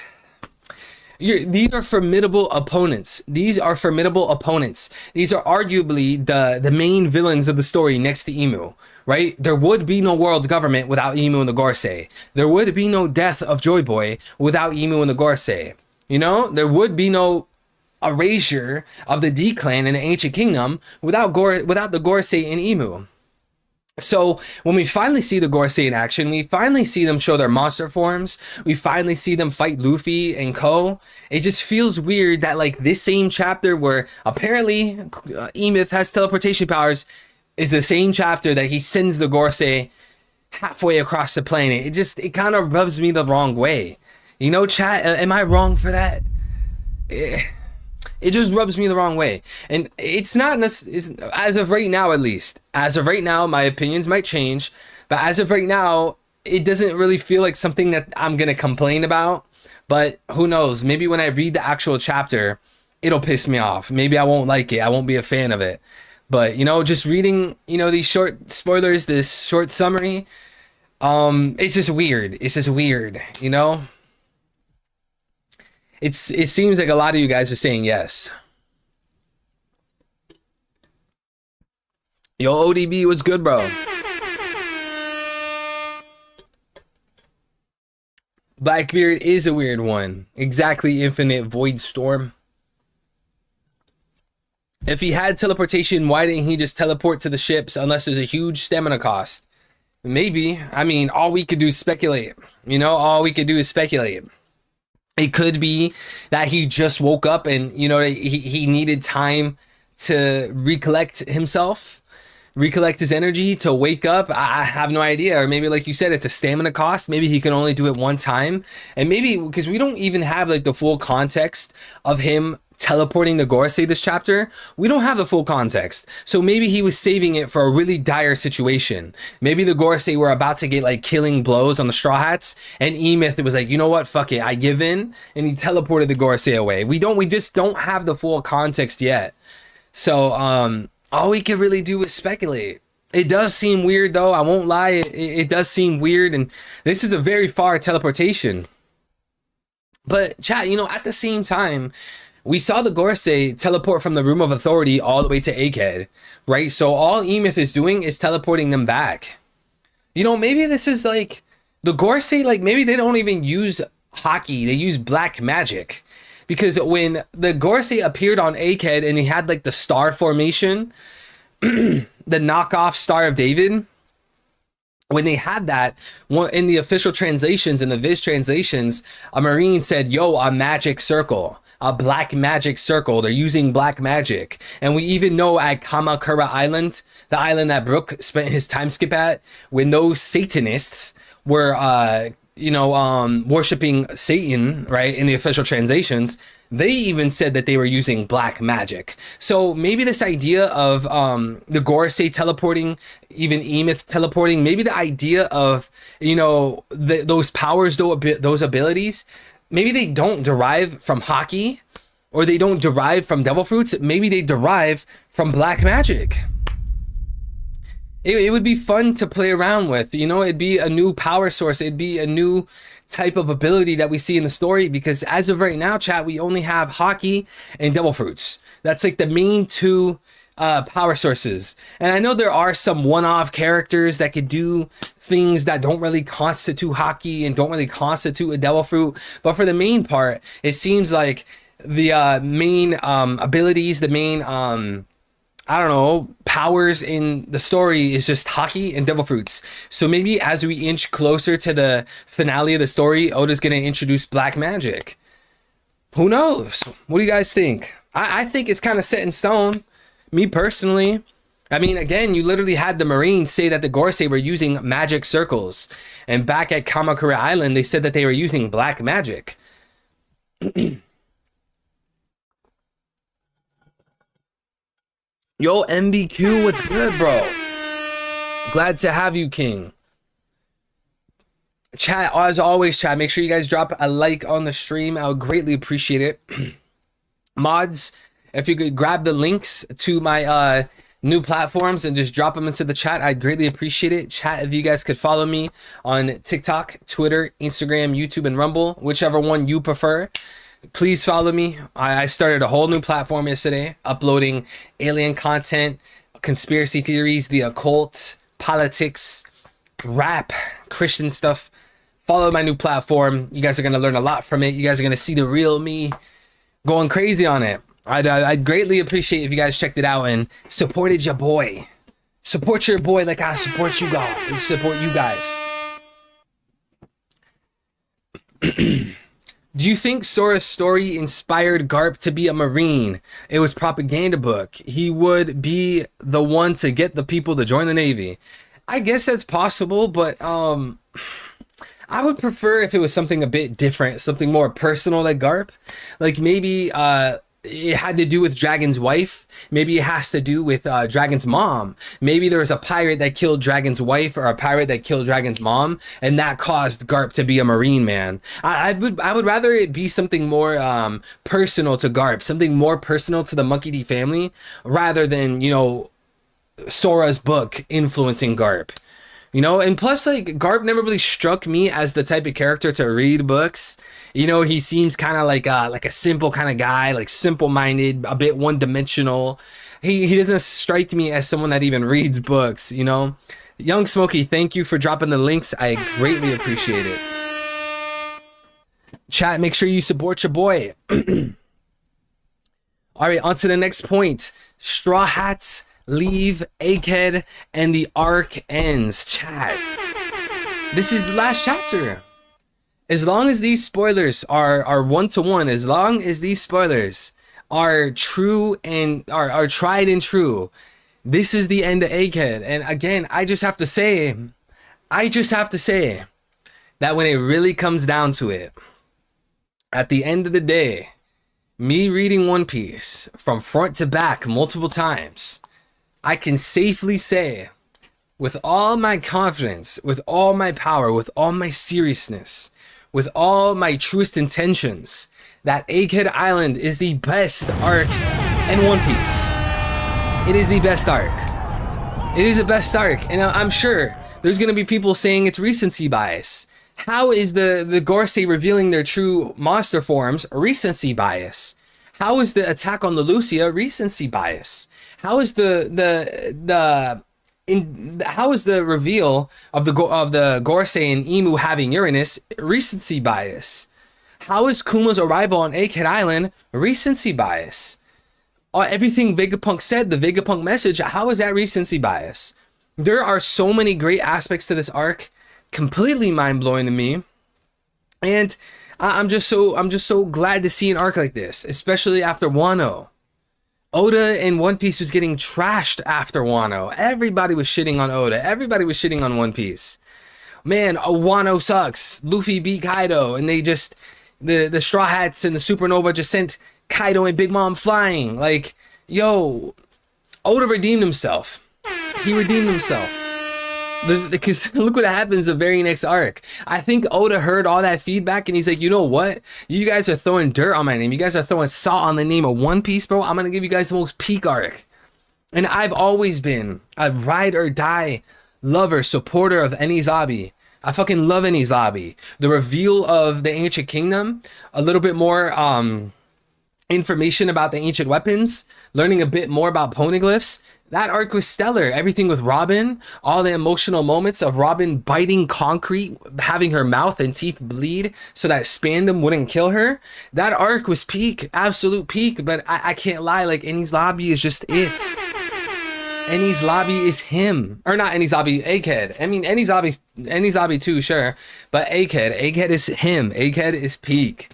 are formidable opponents. These are formidable opponents. These are arguably the main villains of the story next to Imu, right? There would be no world government without Imu and the Gorosei. There would be no death of Joy Boy without Imu and the Gorosei. You know, there would be no erasure of the D-Clan in the Ancient Kingdom without the Gorosei and Imu. So when we finally see the Gorosei in action, we finally see them show their monster forms. We finally see them fight Luffy and Ko. It just feels weird that like this same chapter where apparently E-Myth has teleportation powers is the same chapter that he sends the Gorosei halfway across the planet. It kind of rubs me the wrong way. You know, chat, am I wrong for that? It just rubs me the wrong way. And it's not, as of right now at least, as of right now, my opinions might change, but as of right now, it doesn't really feel like something that I'm going to complain about. But who knows, maybe when I read the actual chapter, it'll piss me off. Maybe I won't like it. I won't be a fan of it. But, you know, just reading, you know, these short spoilers, this short summary, it's just weird. It's just weird, you know? It seems like a lot of you guys are saying yes. Yo, ODB, what's good, bro? Blackbeard is a weird one. Exactly, Infinite Void Storm. If he had teleportation, why didn't he just teleport to the ships unless there's a huge stamina cost? Maybe. I mean, all we could do is speculate. You know, all we could do is speculate. It could be that he just woke up and, you know, he needed time to recollect himself, recollect his energy to wake up. I have no idea. Or maybe, like you said, it's a stamina cost. Maybe he can only do it one time. And maybe because we don't even have like the full context of him teleporting the Gorosei this chapter, we don't have the full context. So maybe he was saving it for a really dire situation. Maybe the Gorosei were about to get like killing blows on the Straw Hats, and E-Myth was like, you know what, fuck it, I give in, and he teleported the Gorosei away. We just don't have the full context yet. So all we can really do is speculate. It does seem weird though, I won't lie, it does seem weird, and this is a very far teleportation. But chat, you know, at the same time, we saw the Gorosei teleport from the Room of Authority all the way to Egghead, right? So all E-Myth is doing is teleporting them back. You know, maybe this is like the Gorosei, like maybe they don't even use Haki, they use black magic. Because when the Gorosei appeared on Egghead and he had like the star formation, the knockoff Star of David, when they had that, in the official translations, in the Viz translations, a Marine said, yo, a magic circle. A black magic circle. They're using black magic. And we even know at Kamakura Island, the island that Brook spent his time skip at, when those Satanists were, worshiping Satan, right, in the official translations, they even said that they were using black magic. So maybe this idea of the Gorosei teleporting, even E-Myth teleporting, maybe the idea of, you know, those powers, those abilities, maybe they don't derive from Haki, or they don't derive from devil fruits. Maybe they derive from black magic. It would be fun to play around with, you know, it'd be a new power source. It'd be a new type of ability that we see in the story, because as of right now, chat, we only have Haki and devil fruits. That's like the main two power sources. And I know there are some one-off characters that could do things that don't really constitute Haki and don't really constitute a devil fruit, but for the main part, it seems like the main abilities, the main powers in the story is just Haki and devil fruits. So maybe as we inch closer to the finale of the story, Oda's gonna introduce black magic. Who knows? What do you guys think? I think it's kind of set in stone. Me personally, I mean, again, you literally had the Marines say that the Gorosei were using magic circles. And back at Kamakura Island, they said that they were using black magic. Yo, MBQ, what's good, bro? Glad to have you, King. Chat, as always, chat, make sure you guys drop a like on the stream. I would greatly appreciate it. Mods, if you could grab the links to my new platforms and just drop them into the chat, I'd greatly appreciate it. Chat, if you guys could follow me on TikTok, Twitter, Instagram, YouTube, and Rumble, whichever one you prefer. Please follow me. I started a whole new platform yesterday, uploading alien content, conspiracy theories, the occult, politics, rap, Christian stuff. Follow my new platform. You guys are going to learn a lot from it. You guys are going to see the real me going crazy on it. I'd greatly appreciate if you guys checked it out and supported your boy. Support your boy like I support you guys. Support you guys. Do you think Sora's story inspired Garp to be a Marine? It was propaganda book. He would be the one to get the people to join the Navy. I guess that's possible, but I would prefer if it was something a bit different, something more personal like Garp. Like maybe it had to do with Dragon's wife. Maybe it has to do with Dragon's mom. Maybe there was a pirate that killed Dragon's wife or a pirate that killed Dragon's mom, and that caused Garp to be a Marine man. I would rather it be something more personal to Garp, something more personal to the Monkey D family, rather than, you know, Sora's book influencing Garp. You know, and plus, like, Garp never really struck me as the type of character to read books. You know, he seems kind of like a simple kind of guy, like simple-minded, a bit one-dimensional. He doesn't strike me as someone that even reads books, you know? Young Smokey, thank you for dropping the links. I greatly appreciate it. Chat, make sure you support your boy. All right, on to the next point. Straw Hats leave Egghead and the arc ends. Chat, this is the last chapter. As long as these spoilers are one-to-one, as long as these spoilers are true and are tried and true, this is the end of Egghead. And again, I just have to say that when it really comes down to it, at the end of the day, me reading One Piece from front to back multiple times, I can safely say, with all my confidence, with all my power, with all my seriousness, with all my truest intentions, that Egghead Island is the best arc in One Piece. It is the best arc. It is the best arc. And I'm sure there's going to be people saying it's recency bias. How is the Gorosei revealing their true monster forms recency bias? How is the attack on Leloucia recency bias? How is how is the reveal of the Gorosei and Emu having Uranus recency bias? How is Kuma's arrival on Egghead Island recency bias? Everything Vegapunk said, the Vegapunk message, how is that recency bias? There are so many great aspects to this arc, completely mind-blowing to me, and I'm just so glad to see an arc like this, especially after Wano. Oda in One Piece was getting trashed after Wano. Everybody was shitting on Oda. Everybody was shitting on One Piece. Man, Wano sucks. Luffy beat Kaido, and they just the Straw Hats and the Supernova just sent Kaido and Big Mom flying. Like, yo, Oda redeemed himself. He redeemed himself. Because look what happens the very next arc. I think Oda heard all that feedback and he's like, you know what? You guys are throwing dirt on my name. You guys are throwing salt on the name of One Piece, bro. I'm going to give you guys the most peak arc. And I've always been a ride or die lover, supporter of Enies Lobby. I fucking love Enies Lobby. The reveal of the Ancient Kingdom, a little bit more information about the ancient weapons, learning a bit more about poneglyphs. That arc was stellar. Everything with Robin, all the emotional moments of Robin biting concrete, having her mouth and teeth bleed so that Spandam wouldn't kill her. That arc was peak, absolute peak, but I can't lie, like, Enies Lobby is just it. Enies Lobby is him. Or not Enies Lobby, Egghead. I mean, Enies Lobby too, sure. But Egghead is him. Egghead is peak.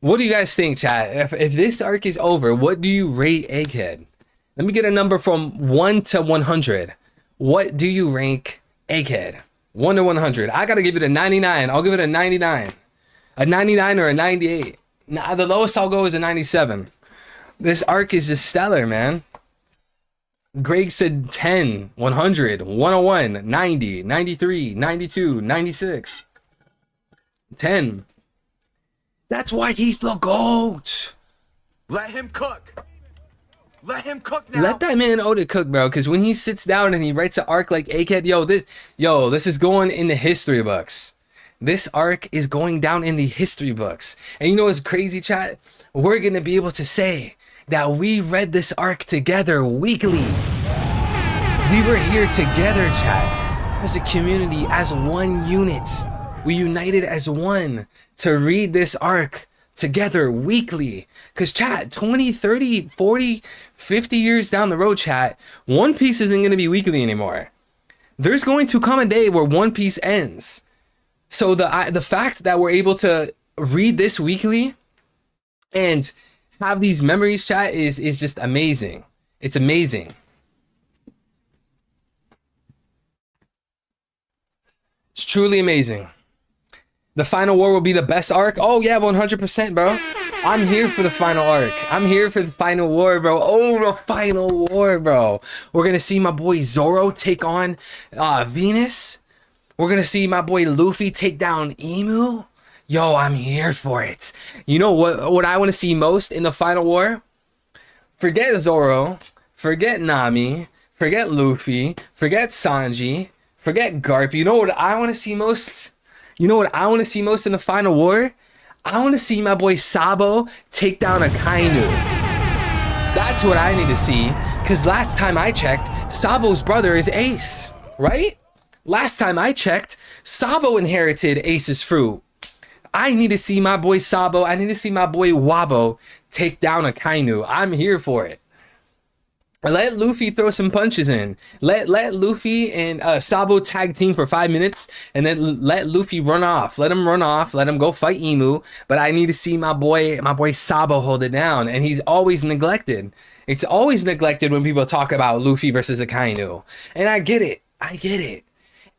What do you guys think, chat? If this arc is over, what do you rate Egghead? Let me get a number from 1 to 100. What do you rank Egghead? 1 to 100. I gotta give it a 99. I'll give it a 99. A 99 or a 98. Nah, the lowest I'll go is a 97. This arc is just stellar, man. Greg said 10, 100, 101, 90, 93, 92, 96. 10. That's why he's the GOAT. Let him cook. Let him cook now. Let that man Oda cook, bro. Because when he sits down and he writes an arc like Egghead, this is going in the history books. This arc is going down in the history books. And you know what's crazy, chat? We're going to be able to say that we read this arc together weekly. We were here together, chat, as a community, as one unit. We united as one to read this arc together weekly. Because chat, 20, 30, 40, 50 years down the road, chat, One Piece isn't going to be weekly anymore. There's going to come a day where One Piece ends. So the fact that we're able to read this weekly and have these memories, chat, is just amazing. It's amazing. It's truly amazing. The final war will be the best arc. Oh yeah, 100%, bro. I'm here for the final arc. I'm here for the final war, bro. Oh, the final war, bro. We're gonna see my boy Zoro take on Venus. We're gonna see my boy Luffy take down Emu. Yo, I'm here for it. You know what I want to see most in the final war? Forget Zoro, forget Nami, forget Luffy, forget Sanji, forget Garp. You know what I want to see most? You know what I want to see most in the final war? I want to see my boy Sabo take down Akainu. That's what I need to see. Because last time I checked, Sabo's brother is Ace, right? Last time I checked, Sabo inherited Ace's fruit. I need to see my boy Sabo. I need to see my boy Wabo take down Akainu. I'm here for it. Let Luffy throw some punches in. Let Luffy and Sabo tag team for 5 minutes, and then let Luffy run off. Let him run off. Let him go fight Emu. But I need to see my boy Sabo hold it down, and he's always neglected. It's always neglected when people talk about Luffy versus Akainu, and I get it. I get it.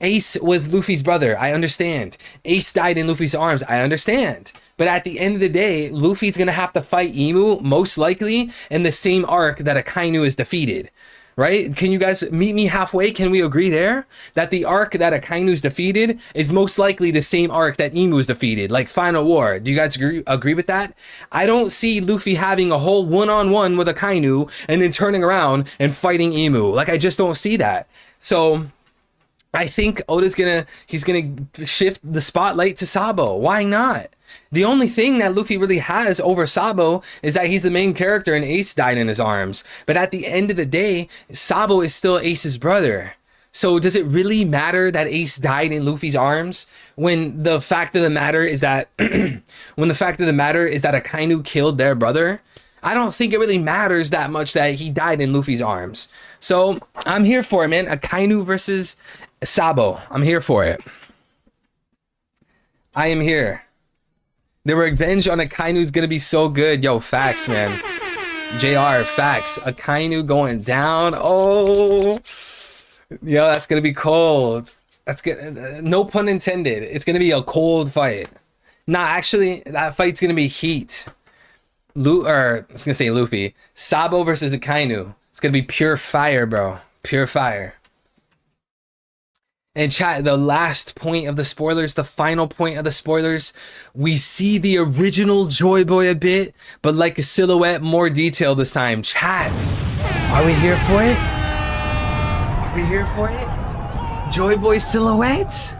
Ace was Luffy's brother. I understand. Ace died in Luffy's arms. I understand. But at the end of the day, Luffy's going to have to fight Emu, most likely, in the same arc that Akainu is defeated. Right? Can you guys meet me halfway? Can we agree there? That the arc that Akainu's defeated is most likely the same arc that Emu's defeated. Like Final War. Do you guys agree with that? I don't see Luffy having a whole one-on-one with Akainu and then turning around and fighting Emu. Like, I just don't see that. So I think Oda's he's gonna shift the spotlight to Sabo. Why not? The only thing that Luffy really has over Sabo is that he's the main character and Ace died in his arms. But at the end of the day, Sabo is still Ace's brother. So does it really matter that Ace died in Luffy's arms when the fact of the matter is that Akainu killed their brother? I don't think it really matters that much that he died in Luffy's arms. So I'm here for it, man. Akainu versus Sabo. I'm here for it. I am here. The revenge on Akainu is gonna be so good. Yo, facts, man. JR, facts. Akainu going down. Oh, yo, that's gonna be cold. That's good. No pun intended. It's gonna be a cold fight. Nah, actually, that fight's gonna be heat. I was gonna say Luffy. Sabo versus Akainu. It's gonna be pure fire, bro. Pure fire. And chat, the last point of the spoilers, the final point of the spoilers, we see the original Joy Boy a bit, but like a silhouette, more detail this time. Chat, are we here for it? Are we here for it? Joy Boy silhouette?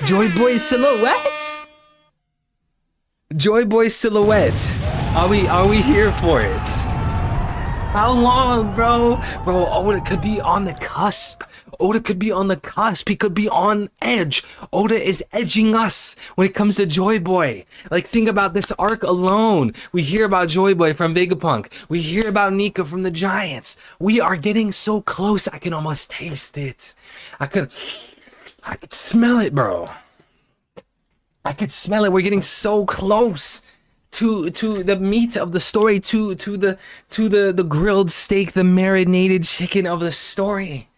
Joy Boy silhouette? Joy Boy silhouette. Are we here for it? How long, bro? Bro, Oda could be on the cusp. Oda could be on the cusp. He could be on edge. Oda is edging us when it comes to Joy Boy. Like, think about this arc alone. We hear about Joy Boy from Vegapunk. We hear about Nika from the Giants. We are getting so close. I can almost taste it. I could smell it, bro. I could smell it. We're getting so close to the meat of the story, to the grilled steak, the marinated chicken of the story.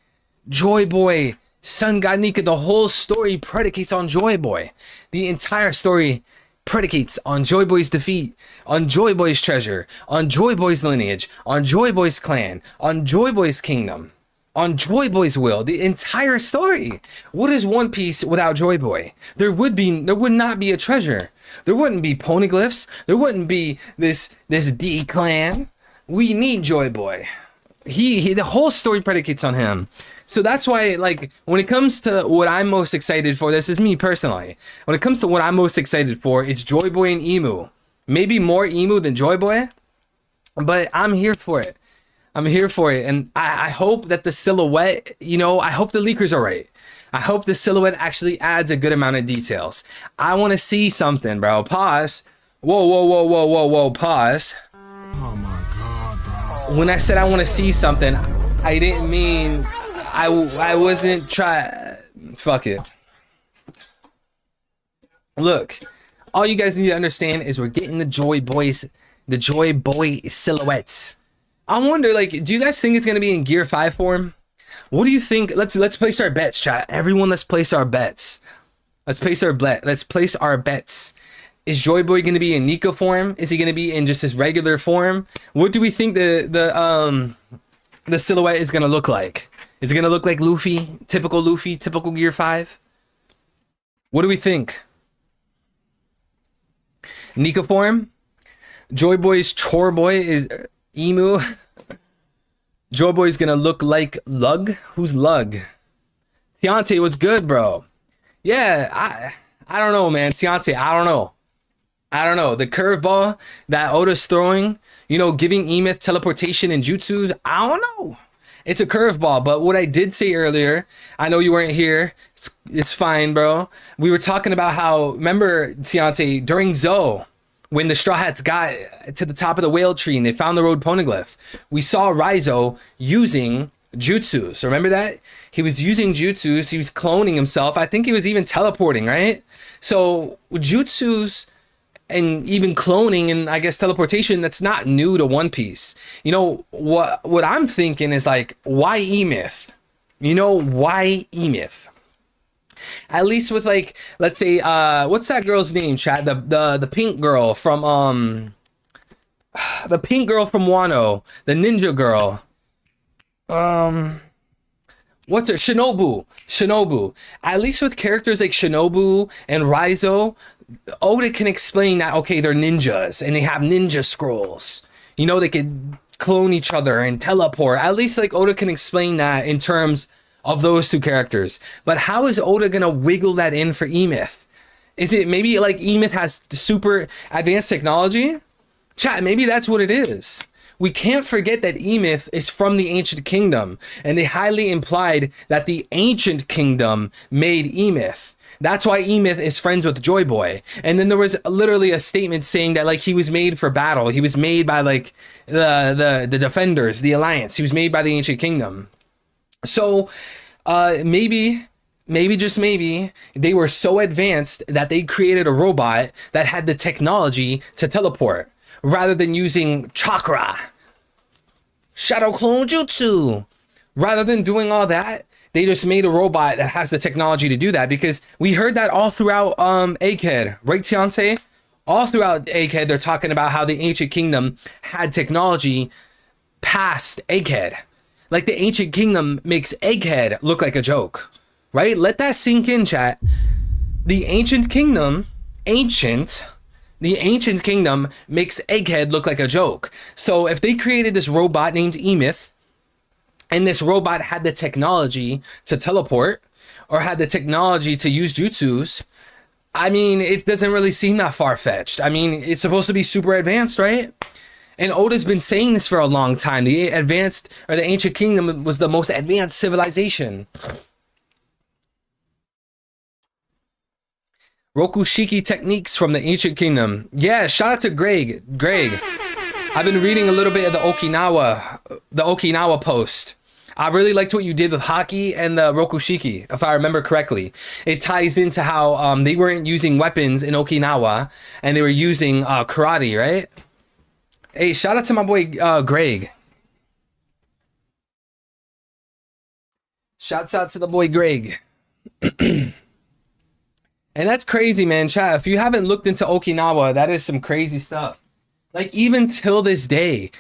Joy Boy, Sun God Nika, the whole story predicates on Joy Boy. The entire story predicates on Joy Boy's defeat, on Joy Boy's treasure, on Joy Boy's lineage, on Joy Boy's clan, on Joy Boy's kingdom, on Joy Boy's will. The entire story. What is One Piece without Joy Boy? There would not be a treasure. There wouldn't be poneglyphs. There wouldn't be this D clan. We need Joy Boy. He the whole story predicates on him. So that's why, like, when it comes to what I'm most excited for, this is me personally. When it comes to what I'm most excited for, it's Joy Boy and Emu. Maybe more Emu than Joy Boy, but I'm here for it. I'm here for it. And I hope that the silhouette, I hope the leakers are right. I hope the silhouette actually adds a good amount of details. I want to see something, bro. Pause. Whoa, whoa, whoa, whoa, whoa, whoa, pause. Oh my god, bro. When I said I want to see something, I didn't mean I wasn't fuck it. Look, all you guys need to understand is we're getting the Joy Boy silhouettes. I wonder, like, do you guys think it's gonna be in Gear 5 form? What do you think? Let's place our bets, chat. Everyone, let's place our bets. Let's place our bets. Is Joy Boy gonna be in Nico form? Is he gonna be in just his regular form? What do we think the silhouette is gonna look like? Is it gonna look like Luffy, typical Gear 5? What do we think? Nico form? Joy Boy's Chore Boy is Emu. Joy Boy's gonna look like Lug. Who's Lug? Tiante, what's good, bro? Yeah, I don't know, man. Tiante, I don't know. The curveball that Oda's throwing, you know, giving Emeth teleportation and jutsus, I don't know. It's a curveball, but what I did say earlier, I know you weren't here. It's fine, bro. We were talking about how, remember, Tiante, during Zoe, when the Straw Hats got to the top of the whale tree and they found the road poneglyph, we saw Raizo using jutsus. Remember that? He was using jutsus. He was cloning himself. I think he was even teleporting, right? So jutsus and even cloning and I guess teleportation, that's not new to One Piece. You know, what I'm thinking is like, why Emeth? You know, why Emeth? At least with, like, let's say, what's that girl's name, chat? The pink girl from Wano, the ninja girl. What's her? Shinobu. At least with characters like Shinobu and Raizo, Oda can explain that, okay, they're ninjas and they have ninja scrolls. You know, they could clone each other and teleport. At least, like, Oda can explain that in terms of those two characters. But how is Oda gonna wiggle that in for Emeth? Is it maybe like Emeth has super advanced technology? Chat, maybe that's what it is. We can't forget that Emeth is from the Ancient Kingdom, and they highly implied that the Ancient Kingdom made Emeth. That's why Emeth is friends with Joy Boy. And then there was literally a statement saying that, like, he was made for battle. He was made by, like, the Defenders, the Alliance. He was made by the Ancient Kingdom. So maybe just maybe they were so advanced that they created a robot that had the technology to teleport rather than using chakra, shadow clone jutsu. Rather than doing all that, they just made a robot that has the technology to do that, because we heard that all throughout Egghead, right, Tiante? All throughout Egghead, they're talking about how the Ancient Kingdom had technology past Egghead. Like, the Ancient Kingdom makes Egghead look like a joke, right? Let that sink in, chat. The Ancient Kingdom makes Egghead look like a joke. So if they created this robot named Emeth, and this robot had the technology to teleport, or had the technology to use jutsus, I mean, it doesn't really seem that far-fetched. I mean, it's supposed to be super advanced, right? And Oda's been saying this for a long time. The Ancient Kingdom was the most advanced civilization. Rokushiki techniques from the Ancient Kingdom. Yeah, shout out to Greg. I've been reading a little bit of the Okinawa post. I really liked what you did with Haki and the Rokushiki, if I remember correctly. It ties into how they weren't using weapons in Okinawa, and they were using karate, right? Hey, shout out to my boy Greg. Shouts out to the boy Greg. And that's crazy, man. Chat, if you haven't looked into Okinawa, that is some crazy stuff. Like, even till this day,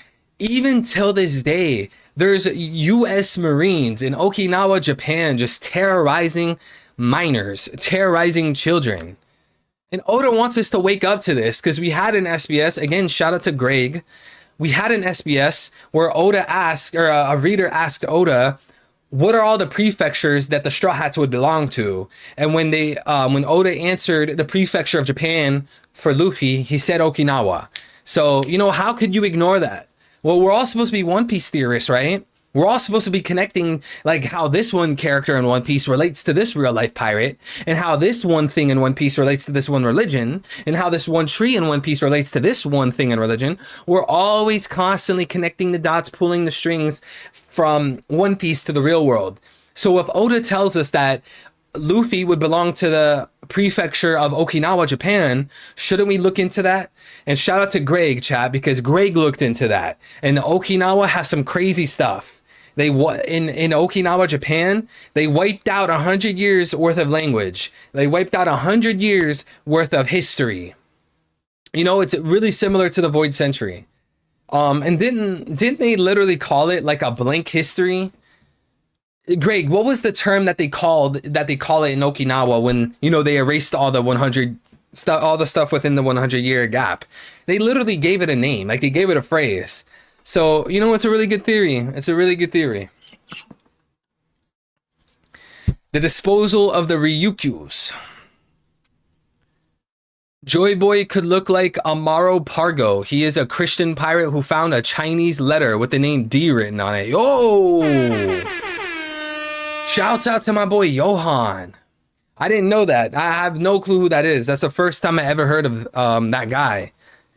there's US Marines in Okinawa, Japan, just terrorizing minors, terrorizing children. And Oda wants us to wake up to this, because we had an SBS, again, shout out to Greg. We had an SBS where Oda asked, or a reader asked Oda, what are all the prefectures that the Straw Hats would belong to? And when Oda answered the prefecture of Japan for Luffy, he said Okinawa. So, you know, how could you ignore that? Well, we're all supposed to be One Piece theorists, right? We're all supposed to be connecting, like how this one character in One Piece relates to this real life pirate, and how this one thing in One Piece relates to this one religion, and how this one tree in One Piece relates to this one thing in religion. We're always constantly connecting the dots, pulling the strings from One Piece to the real world. So if Oda tells us that Luffy would belong to the prefecture of Okinawa, Japan, shouldn't we look into that? And shout out to Greg, chat, because Greg looked into that. And Okinawa has some crazy stuff. They in Okinawa, Japan, they wiped out 100 years worth of language. They wiped out 100 years worth of history. You know, it's really similar to the Void Century. And didn't they literally call it like a blank history? Greg, what was the term that they call it in Okinawa when, you know, they erased all the 100 stuff, all the stuff within the 100-year gap? They literally gave it a name, like they gave it a phrase. So, you know, it's a really good theory. It's a really good theory. The disposal of the Ryukyus. Joy Boy could look like Amaro Pargo. He is a Christian pirate who found a Chinese letter with the name D written on it. Yo! Shouts out to my boy Johan. I didn't know that. I have no clue who that is. That's the first time I ever heard of that guy.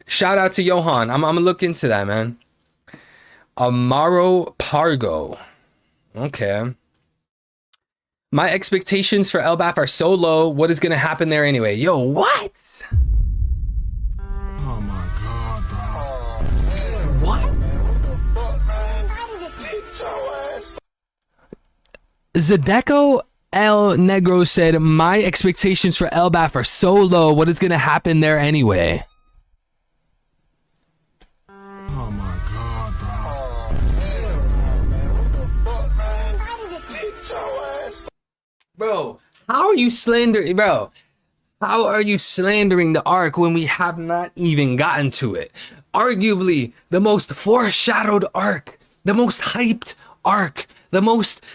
Shout out to Johan. I'm gonna look into that, man. Amaro Pargo. Okay. My expectations for Elbaf are so low. What is going to happen there anyway? Yo, what? Oh my god, dog. What? Zadeko El Negro said, my expectations for Elbaf are so low. What is going to happen there anyway? Oh my god, dog. Bro, how are you slandering, bro? How are you slandering the arc when we have not even gotten to it? Arguably the most foreshadowed arc, the most hyped arc, the most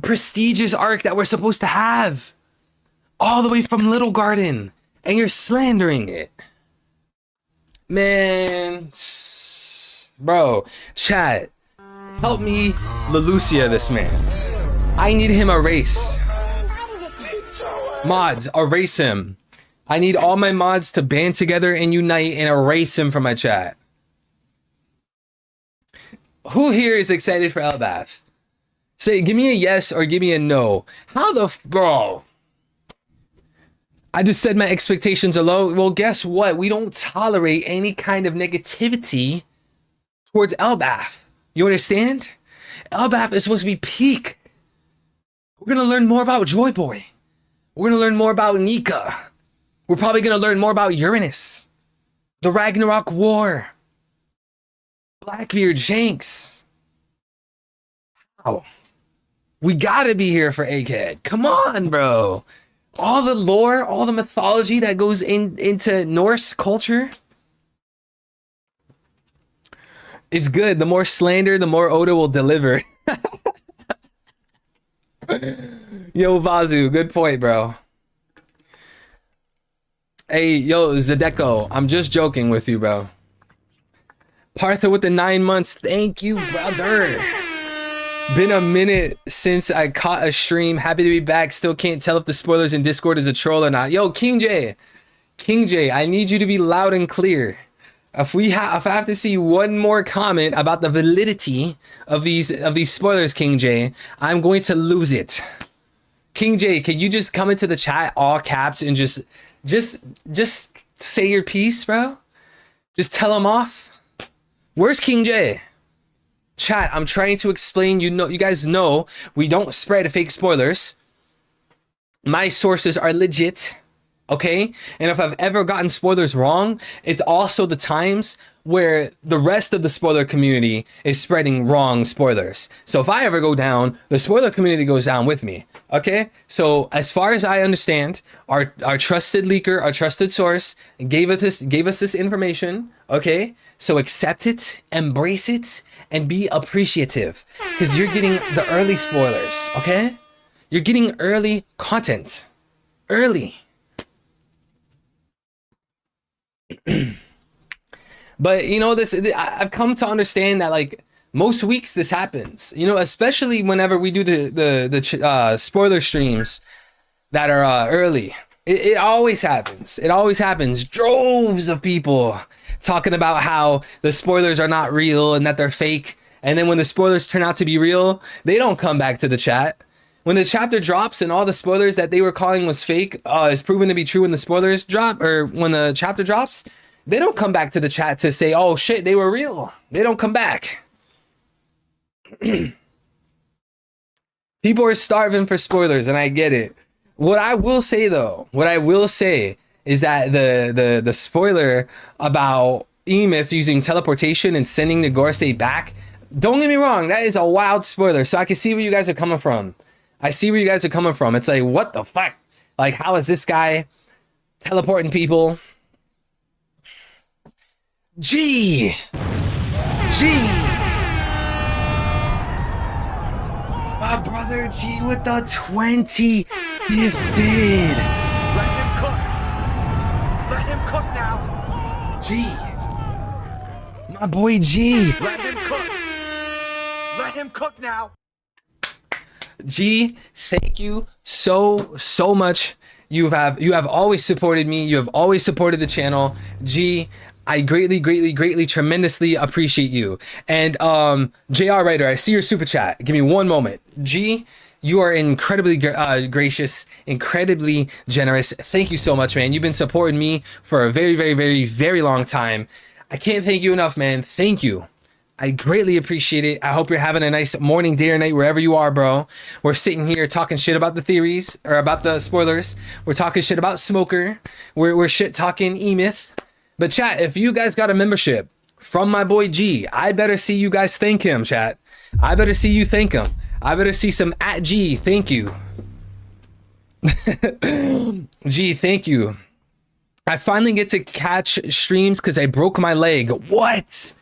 prestigious arc that we're supposed to have. All the way from Little Garden, and you're slandering it. Man, bro, chat, help me Lelucia this man. I need him erased. Mods, erase him. I need all my mods to band together and unite and erase him from my chat. Who here is excited for Elbaf? Say, give me a yes or give me a no. How the bro? I just said my expectations are low. Well, guess what? We don't tolerate any kind of negativity towards Elbaf. You understand? Elbaf is supposed to be peak. We're gonna learn more about Joy Boy. We're gonna learn more about Nika. We're probably gonna learn more about Uranus, the Ragnarok War, Blackbeard, Shanks. Wow. We gotta be here for Egghead. Come on, bro. All the lore, all the mythology that goes into Norse culture. It's good. The more slander, the more Oda will deliver. Yo, Vazu, good point, bro. Hey, yo, Zadeko, I'm just joking with you, bro. Partha with the 9 months. Thank you, brother. Been a minute since I caught a stream. Happy to be back. Still can't tell if the spoilers in Discord is a troll or not. Yo, King J, I need you to be loud and clear. If I have to see one more comment about the validity of these spoilers, King J, I'm going to lose it. King J, can you just come into the chat all caps and just say your piece, bro? Just tell him off. Where's King J? Chat, I'm trying to explain. You guys know we don't spread fake spoilers. My sources are legit. Okay, and if I've ever gotten spoilers wrong, it's also the times where the rest of the spoiler community is spreading wrong spoilers. So if I ever go down, the spoiler community goes down with me. Okay, so as far as I understand, our trusted leaker, our trusted source gave us this information. Okay, so accept it, embrace it, and be appreciative, because you're getting the early spoilers. Okay, you're getting early content, early. But you know, I've come to understand that like Most weeks this happens, you know, especially whenever we do the spoiler streams that are early. It always happens. It always happens. Droves of people talking about how the spoilers are not real and that they're fake. And then when the spoilers turn out to be real, they don't come back to the chat. When the chapter drops and all the spoilers that they were calling was fake is proven to be true when the spoilers drop, or when the chapter drops, they don't come back to the chat to say, oh shit, they were real. They don't come back. People are starving for spoilers, and I get it. What I will say is that the spoiler about E-Myth using teleportation and sending the Gorosei back, don't get me wrong, that is a wild spoiler. So I can see where you guys are coming from. It's like, what the fuck? Like, how is this guy teleporting people? G. My brother G with the 20 gifted. Let him cook now. G. My boy G. Let him cook. Let him cook now. G, thank you so much. You have always supported me. You have always supported the channel. G, I greatly, tremendously appreciate you. And JR Writer, I see your super chat. Give me one moment. G, you are incredibly gracious, incredibly generous. Thank you so much, man. You've been supporting me for a very long time. I can't thank you enough, man. Thank you. I greatly appreciate it. I hope you're having a nice morning, day, or night, wherever you are, bro. We're sitting here talking shit about the theories, or about the spoilers. We're talking shit about Smoker. We're shit talking E-Myth. But chat, if you guys got a membership from my boy G, I better see you guys thank him, chat. I better see you thank him. I better see some at G, thank you. G, thank you. I finally get to catch streams because I broke my leg. What?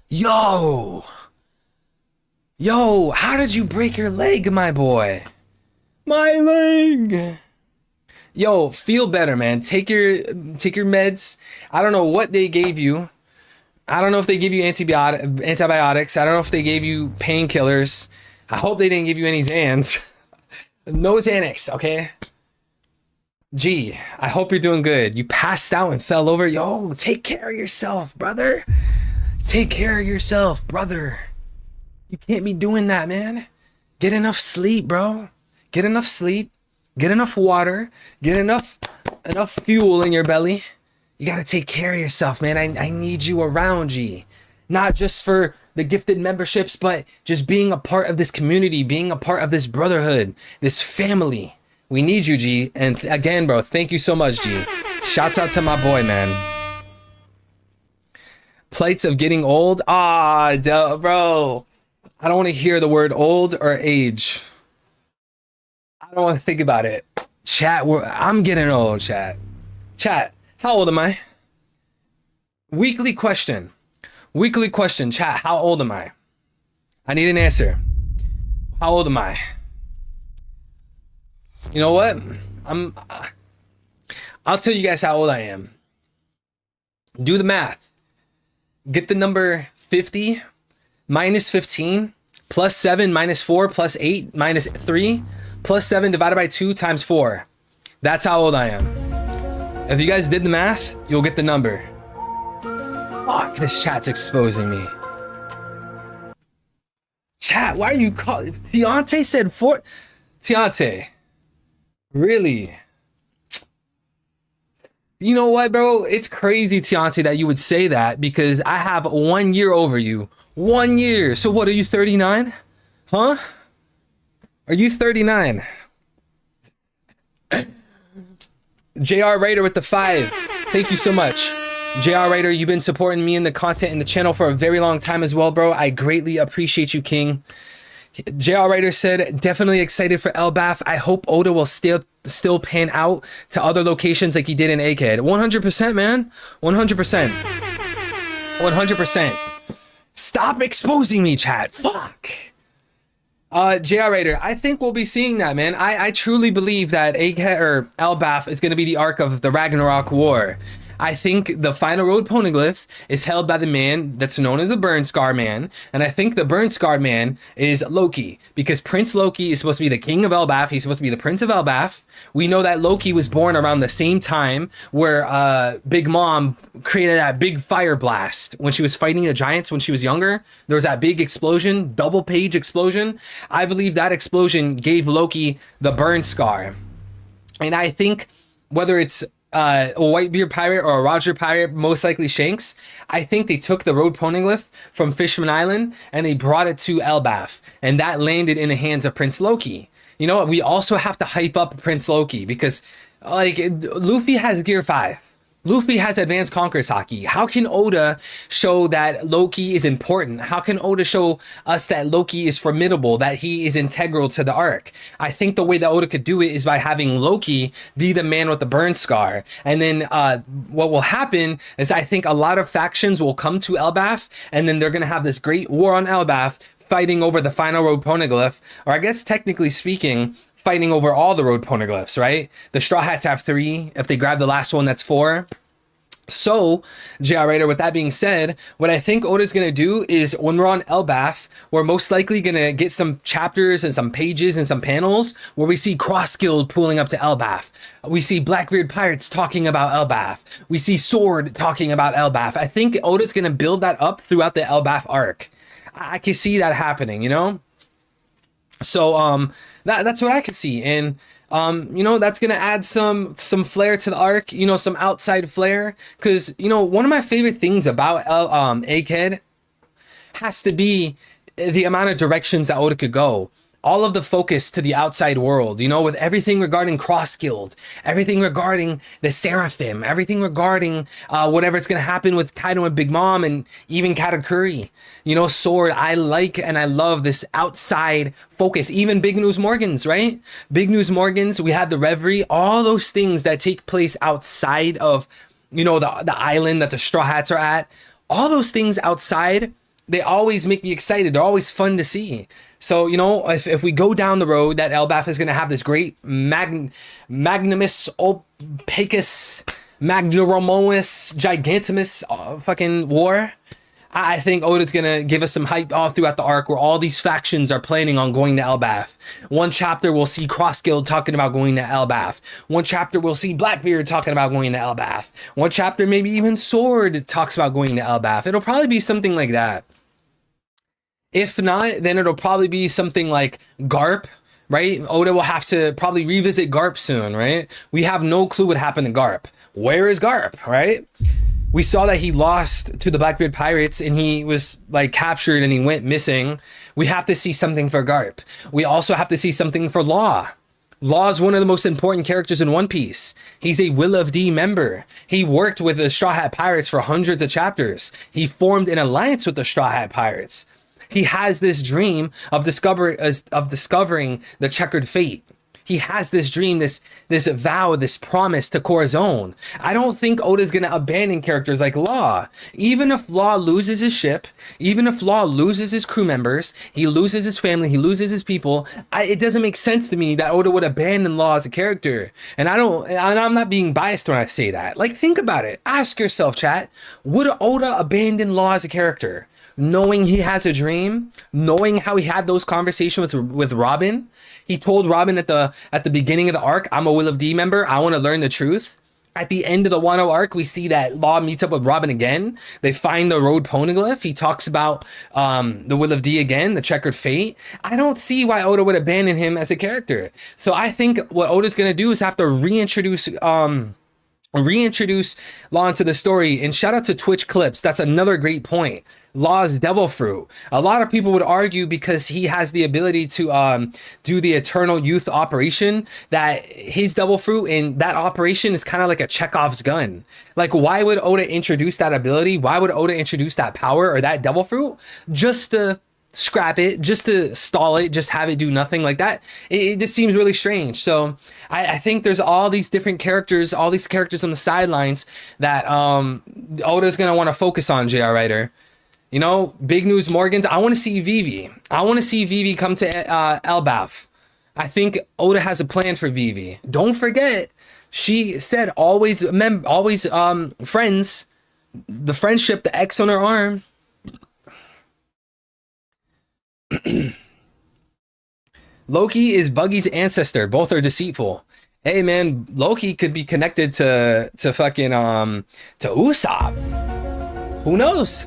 Yo, how did you break your leg, my boy? My leg. Yo, feel better, man. Take your meds. I don't know what they gave you. I don't know if they give you antibiotics. I don't know if they gave you painkillers. I hope they didn't give you any Xans. No Xanax, okay? G, I hope you're doing good. You passed out and fell over. Yo, take care of yourself, brother. Take care of yourself, brother. You can't be doing that, man. Get enough sleep, bro. Get enough sleep. Get enough water. Get enough fuel in your belly. You gotta take care of yourself, man. I need you around, G. Not just for the gifted memberships, but just being a part of this community, being a part of this brotherhood, this family. We need you, G. And again, bro, thank you so much, G. Shouts out to my boy, man. Plights of getting old. Bro. I don't want to hear the word old or age. I don't want to think about it. Chat, I'm getting old, chat. Chat, how old am I? Weekly question, chat, how old am I? I need an answer. How old am I? You know what? I'll tell you guys how old I am. Do the math. Get the number 50 minus 15 plus 7 minus 4 plus 8 minus 3 plus 7 divided by 2 times 4. That's how old I am. If you guys did the math, you'll get the number. Fuck, this chat's exposing me. Chat, why are you calling? Tiante said 4. Tiante. Really? You know what, bro? It's crazy, Tiante, that you would say that because I have 1 year over you. 1 year. So what, are you 39? Huh? Are you 39? JR Raider with the 5. Thank you so much. JR Raider, you've been supporting me in the content in the channel for a very long time as well, bro. I greatly appreciate you, King. JR Raider said, definitely excited for Elbaf. I hope Oda will still pan out to other locations like he did in Egghead. 100%, man. 100%. 100%. Stop exposing me, chat. Fuck. JR Raider, I think we'll be seeing that, man. I truly believe that Egghead or Elbaf is going to be the arc of the Ragnarok War. I think the final road poneglyph is held by the man that's known as the Burn Scar Man, and I think the Burn Scar Man is Loki, because Prince Loki is supposed to be the king of Elbaf. He's supposed to be the prince of Elbaf. We know that Loki was born around the same time where Big Mom created that big fire blast when she was fighting the giants when she was younger. There was that big explosion, double page explosion. I believe that explosion gave Loki the Burn Scar. And I think whether it's a Whitebeard pirate or a Roger pirate, most likely Shanks, I think they took the road poneglyph from Fishman Island and they brought it to Elbaf, and that landed in the hands of Prince Loki. You know what? We also have to hype up Prince Loki because, like, Luffy has Gear 5. Luffy has Advanced Conqueror's Haki. How can Oda show that Loki is important? How can Oda show us that Loki is formidable, that he is integral to the arc? I think the way that Oda could do it is by having Loki be the man with the burn scar. And then what will happen is I think a lot of factions will come to Elbaf, and then they're going to have this great war on Elbaf, fighting over the final road poneglyph, or I guess technically speaking, fighting over all the road poneglyphs, right? The Straw Hats have 3. If they grab the last one, that's 4. So, JR Writer, with that being said, what I think Oda's going to do is when we're on Elbaf, we're most likely going to get some chapters and some pages and some panels where we see Cross Guild pulling up to Elbaf. We see Blackbeard Pirates talking about Elbaf. We see Sword talking about Elbaf. I think Oda's going to build that up throughout the Elbaf arc. I can see that happening, you know? So, that's what I can see. And, you know, that's going to add some flair to the arc, you know, some outside flair. Because, you know, one of my favorite things about Egghead has to be the amount of directions that Oda could go. All of the focus to the outside world, you know, with everything regarding Cross Guild, everything regarding the Seraphim, everything regarding whatever's going to happen with Kaido and Big Mom and even Katakuri. You know, Sword, I like and I love this outside focus. Even Big News Morgans, right? Big News Morgans, we had the Reverie, all those things that take place outside of, you know, the island that the Straw Hats are at. All those things outside, they always make me excited. They're always fun to see. So, you know, if we go down the road that Elbaf is going to have this great Magnimus Opacus Magnaromous Gigantimus fucking war, I think Oda's going to give us some hype all throughout the arc where all these factions are planning on going to Elbaf. One chapter we'll see Cross Guild talking about going to Elbaf. One chapter we'll see Blackbeard talking about going to Elbaf. One chapter maybe even Sword talks about going to Elbaf. It'll probably be something like that. If not, then it'll probably be something like Garp, right? Oda will have to probably revisit Garp soon, right? We have no clue what happened to Garp. Where is Garp, right? We saw that he lost to the Blackbeard Pirates and he was like captured and he went missing. We have to see something for Garp. We also have to see something for Law. Law is one of the most important characters in One Piece. He's a Will of D member. He worked with the Straw Hat Pirates for hundreds of chapters. He formed an alliance with the Straw Hat Pirates. He has this dream of discovering the checkered fate. He has this dream, this vow, this promise to Corazon. I don't think Oda's going to abandon characters like Law. Even if Law loses his ship, even if Law loses his crew members, he loses his family, he loses his people, it doesn't make sense to me that Oda would abandon Law as a character. And I'm not being biased when I say that. Like, think about it. Ask yourself, chat, would Oda abandon Law as a character? Knowing he has a dream, knowing how he had those conversations with Robin. He told Robin at the beginning of the arc, I'm a Will of D member, I want to learn the truth. At the end of the Wano arc, we see that Law meets up with Robin again. They find the road poneglyph. He talks about the Will of D again, the checkered fate. I don't see why Oda would abandon him as a character. So I think what Oda's going to do is have to reintroduce Law into the story. And shout out to Twitch Clips. That's another great point. Law's Devil Fruit. A lot of people would argue because he has the ability to do the Eternal Youth operation, that his Devil Fruit and that operation is kind of like a Chekhov's gun. Like, why would Oda introduce that ability? Why would Oda introduce that power or that Devil Fruit? Just to scrap it, just to stall it, just have it do nothing like that. It just seems really strange. So I think there's all these different characters, all these characters on the sidelines that Oda's going to want to focus on, JR Writer. You know, Big News Morgans. I want to see Vivi. I want to see Vivi come to Elbaf. I think Oda has a plan for Vivi. Don't forget, She said always friends, the friendship, the X on her arm. Loki is Buggy's ancestor. Both are deceitful. Hey man, Loki could be connected to fucking to Usopp. Who knows?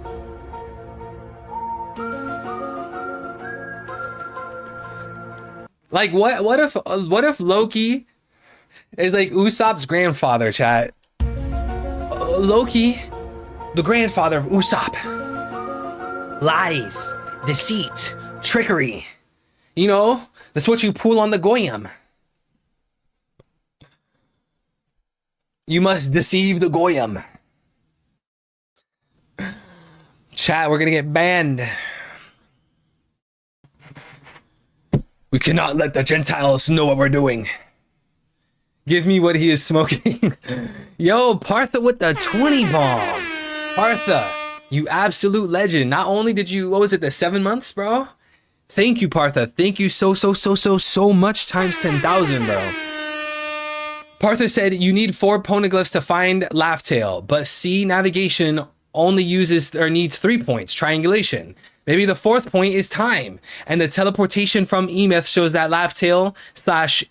Like what if Loki is like Usopp's grandfather, chat? Loki, the grandfather of Usopp. Lies, deceit, trickery. You know, that's what you pull on the Goyim. You must deceive the Goyim. Chat, we're gonna get banned. We cannot let the Gentiles know what we're doing. Give me what he is smoking. Yo, Partha with the 20 bomb. Partha, you absolute legend. Not only did you, what was it, the 7 months, bro? Thank you, Partha. Thank you so much times 10,000, bro. Partha said you need 4 poneglyphs to find Laugh-Tale, but C navigation only uses or needs 3 points, triangulation. Maybe the 4th point is time, and the teleportation from E-Myth shows that Laugh-Tale slash,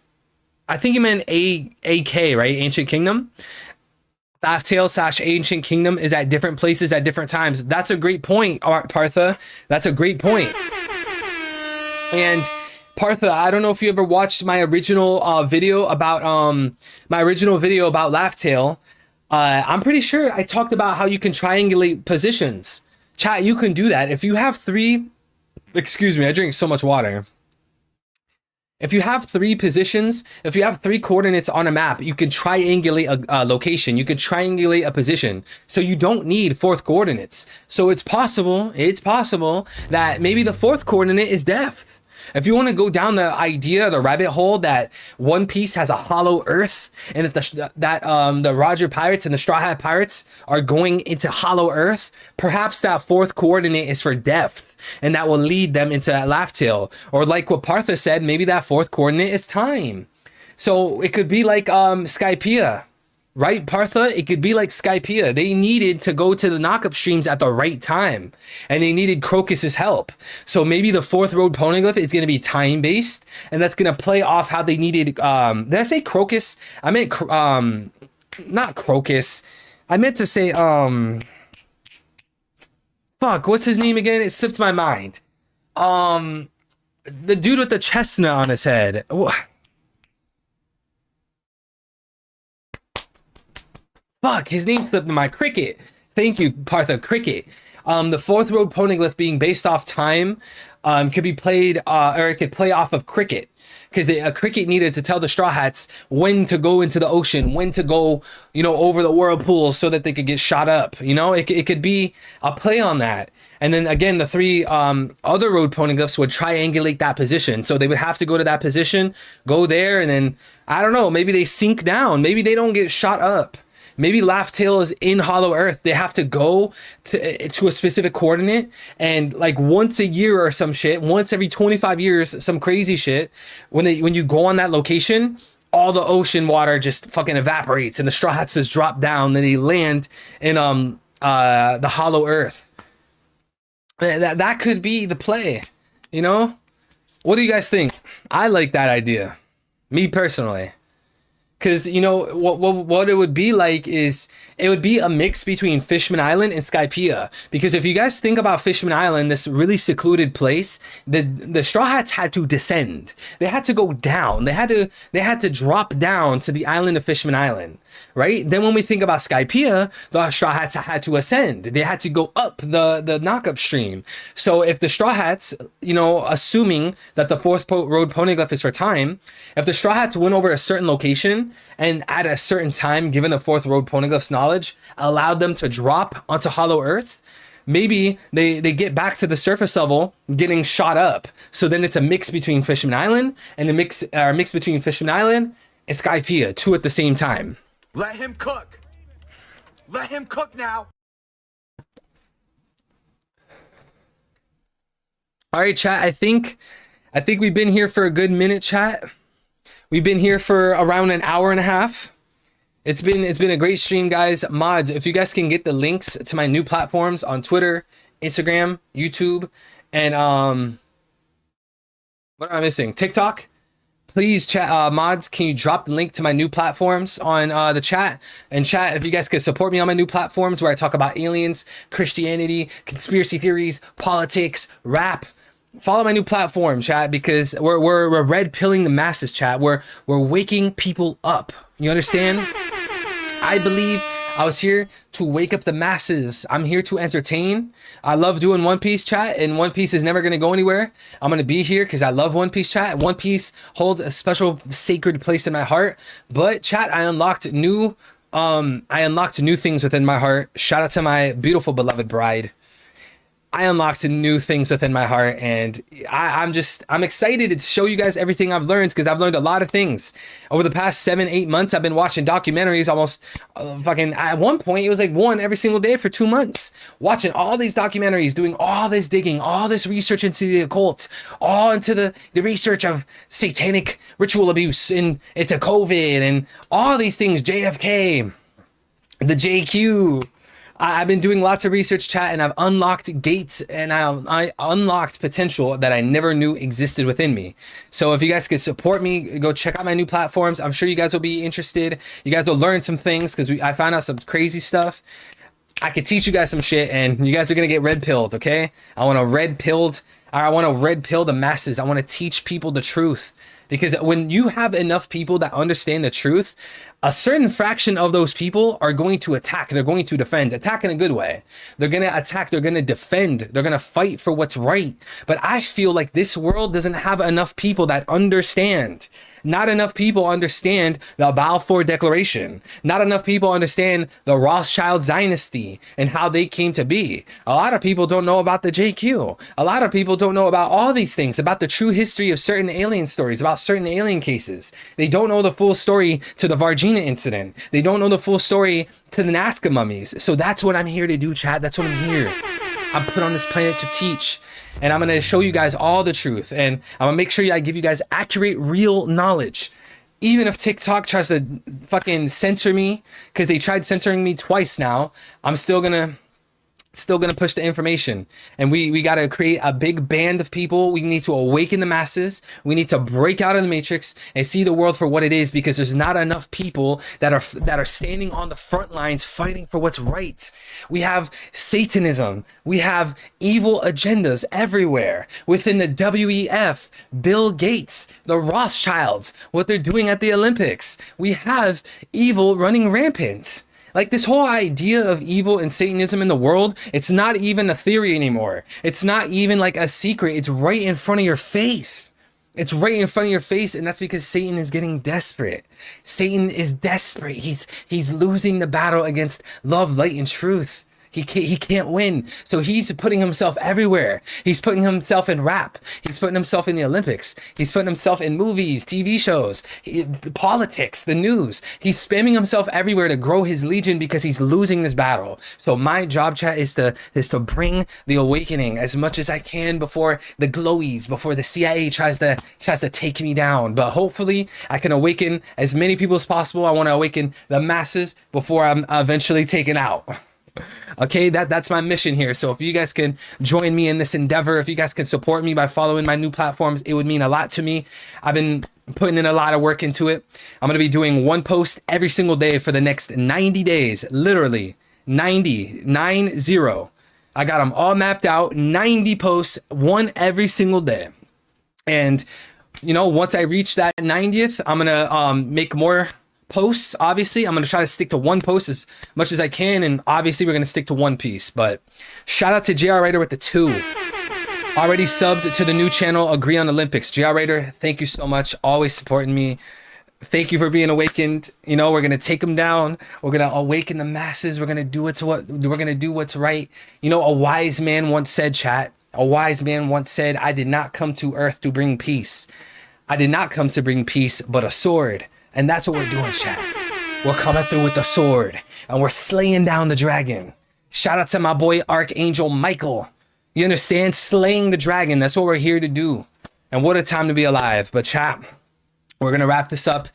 I think you meant AK, right? Ancient Kingdom. Laugh-Tale slash Ancient Kingdom is at different places at different times. That's a great point, Partha. That's a great point. And Partha, I don't know if you ever watched my original video about Laugh-Tale. I'm pretty sure I talked about how you can triangulate positions. Chat, you can do that. If you have 3, excuse me, I drink so much water. If you have 3 positions, if you have 3 coordinates on a map, you can triangulate a location. You can triangulate a position. So you don't need 4th coordinates. So it's possible that maybe the 4th coordinate is depth. If you want to go down the idea, the rabbit hole that One Piece has a hollow earth, and that the Roger Pirates and the Straw Hat Pirates are going into hollow earth, perhaps that 4th coordinate is for depth, and that will lead them into Laugh-Tale. Or like what Partha said, maybe that 4th coordinate is time. So it could be like Skypiea. Right, Partha? It could be like Skypiea. They needed to go to the knockup streams at the right time, and they needed Crocus's help. So maybe the 4th road poneglyph is going to be time-based, and that's going to play off how they needed... did I say Crocus? I meant... not Crocus. I meant to say... fuck, what's his name again? It slipped my mind. The dude with the chestnut on his head. Fuck, his name slipped in my Cricket. Thank you, Partha. Cricket. The 4th road poneglyph being based off time could be played, or it could play off of Cricket. Because a Cricket needed to tell the Straw Hats when to go into the ocean, when to go, you know, over the whirlpool so that they could get shot up. You know, it could be a play on that. And then again, the 3 other road poneglyphs would triangulate that position. So they would have to go to that position, go there, and then, I don't know, maybe they sink down. Maybe they don't get shot up. Maybe Laugh-Tale is in Hollow Earth. They have to go to a specific coordinate, and like once a year or some shit, once every 25 years, some crazy shit. When you go on that location, all the ocean water just fucking evaporates, and the Straw Hats just drop down. Then they land in the Hollow Earth. That could be the play. You know, what do you guys think? I like that idea, me personally. Because, you know, what it would be like is it would be a mix between Fishman Island and Skypiea. Because if you guys think about Fishman Island, this really secluded place, the Straw Hats had to descend. They had to go down. They had to drop down to the island of Fishman Island, right? Then when we think about Skypiea, the Straw Hats had to ascend. They had to go up the knockup stream. So if the Straw Hats, you know, assuming that the 4th road poneglyph is for time, if the Straw Hats went over a certain location, and at a certain time, given the 4th road poneglyph's knowledge, allowed them to drop onto Hollow Earth, maybe they get back to the surface level getting shot up. So then it's a mix between Fishman Island and a mix between Fishman Island and Skypiea, 2 at the same time. Let him cook. Let him cook now. All right, chat. I think we've been here for a good minute, chat. We've been here for around an hour and a half. It's been a great stream, guys. Mods, if you guys can get the links to my new platforms on Twitter, Instagram, YouTube, and what am I missing? TikTok. Please, chat mods, can you drop the link to my new platforms on the chat? And chat, if you guys could support me on my new platforms where I talk about aliens, Christianity, conspiracy theories, politics, rap. Follow my new platform, chat, because we're red pilling the masses, chat. We're waking people up. You understand? I believe I was here to wake up the masses. I'm here to entertain. I love doing One Piece, chat, and One Piece is never going to go anywhere. I'm going to be here because I love One Piece, chat. One Piece holds a special sacred place in my heart. But chat, I unlocked new things within my heart. Shout out to my beautiful beloved bride. I unlocked some new things within my heart, and I'm excited to show you guys everything I've learned, because I've learned a lot of things over the past 7-8 months. I've been watching documentaries almost at one point it was like one every single day for 2 months, watching all these documentaries, doing all this digging, all this research into the occult, all into the research of satanic ritual abuse and into COVID and all these things, JFK, the JQ. I've been doing lots of research, chat, and I've unlocked gates, and I unlocked potential that I never knew existed within me. So if you guys could support me, go check out my new platforms. I'm sure you guys will be interested. You guys will learn some things, because I found out some crazy stuff. I could teach you guys some shit, and you guys are gonna get red pilled, okay? I want to red pill the masses. I want to teach people the truth. Because when you have enough people that understand the truth, a certain fraction of those people are going to attack. They're going to defend. Attack in a good way. They're going to attack. They're going to defend. They're going to fight for what's right. But I feel like this world doesn't have enough people that understand. Not enough people understand the Balfour Declaration. Not enough people understand the Rothschild dynasty and how they came to be. A lot of people don't know about the JQ. A lot of people don't know about all these things, about the true history of certain alien stories, about certain alien cases. They don't know the full story to the Varginha incident. They don't know the full story to the Nazca mummies. So that's what I'm here to do, chat. That's what I'm here. I'm put on this planet to teach, and I'm going to show you guys all the truth, and I'm going to make sure I give you guys accurate, real knowledge. Even if TikTok tries to fucking censor me, because they tried censoring me twice now, I'm still gonna push the information. And we got to create a big band of people. We need to awaken the masses. We need to break out of the matrix and see the world for what it is, because there's not enough people that are standing on the front lines fighting for what's right. We have Satanism. We have evil agendas everywhere within the WEF, Bill Gates, the Rothschilds, what they're doing at the Olympics. We have evil running rampant. Like, this whole idea of evil and Satanism in the world, it's not even a theory anymore. It's not even like a secret. It's right in front of your face. It's right in front of your face, and that's because Satan is getting desperate. Satan is desperate. He's losing the battle against love, light, and truth. He can't win. So he's putting himself everywhere. He's putting himself in rap. He's putting himself in the Olympics. He's putting himself in movies, TV shows, the politics, the news. He's spamming himself everywhere to grow his legion, because he's losing this battle. So my job, chat, is to bring the awakening as much as I can before the glowies, before the CIA tries to take me down. But hopefully I can awaken as many people as possible. I want to awaken the masses before I'm eventually taken out. Okay, that's my mission here. So if you guys can join me in this endeavor, if you guys can support me by following my new platforms, it would mean a lot to me. I've been putting in a lot of work into it. I'm going to be doing one post every single day for the next 90 days, literally 90. I got them all mapped out, 90 posts, one every single day. And once I reach that 90th, I'm going to make more posts. Obviously, I'm going to try to stick to one post as much as I can, and obviously we're going to stick to One Piece. But shout out to JR Writer with the 2. Already subbed to the new channel, Agree on Olympics. JR Writer, thank you so much. Always supporting me. Thank you for being awakened. We're going to take them down. We're going to awaken the masses. We're going to do what's right. A wise man once said, chat, I did not come to earth to bring peace. I did not come to bring peace, but a sword. And that's what we're doing, chat. We're coming through with the sword, and we're slaying down the dragon. Shout out to my boy Archangel Michael. You understand? Slaying the dragon. That's what we're here to do. And what a time to be alive. But chat, we're going to wrap this up.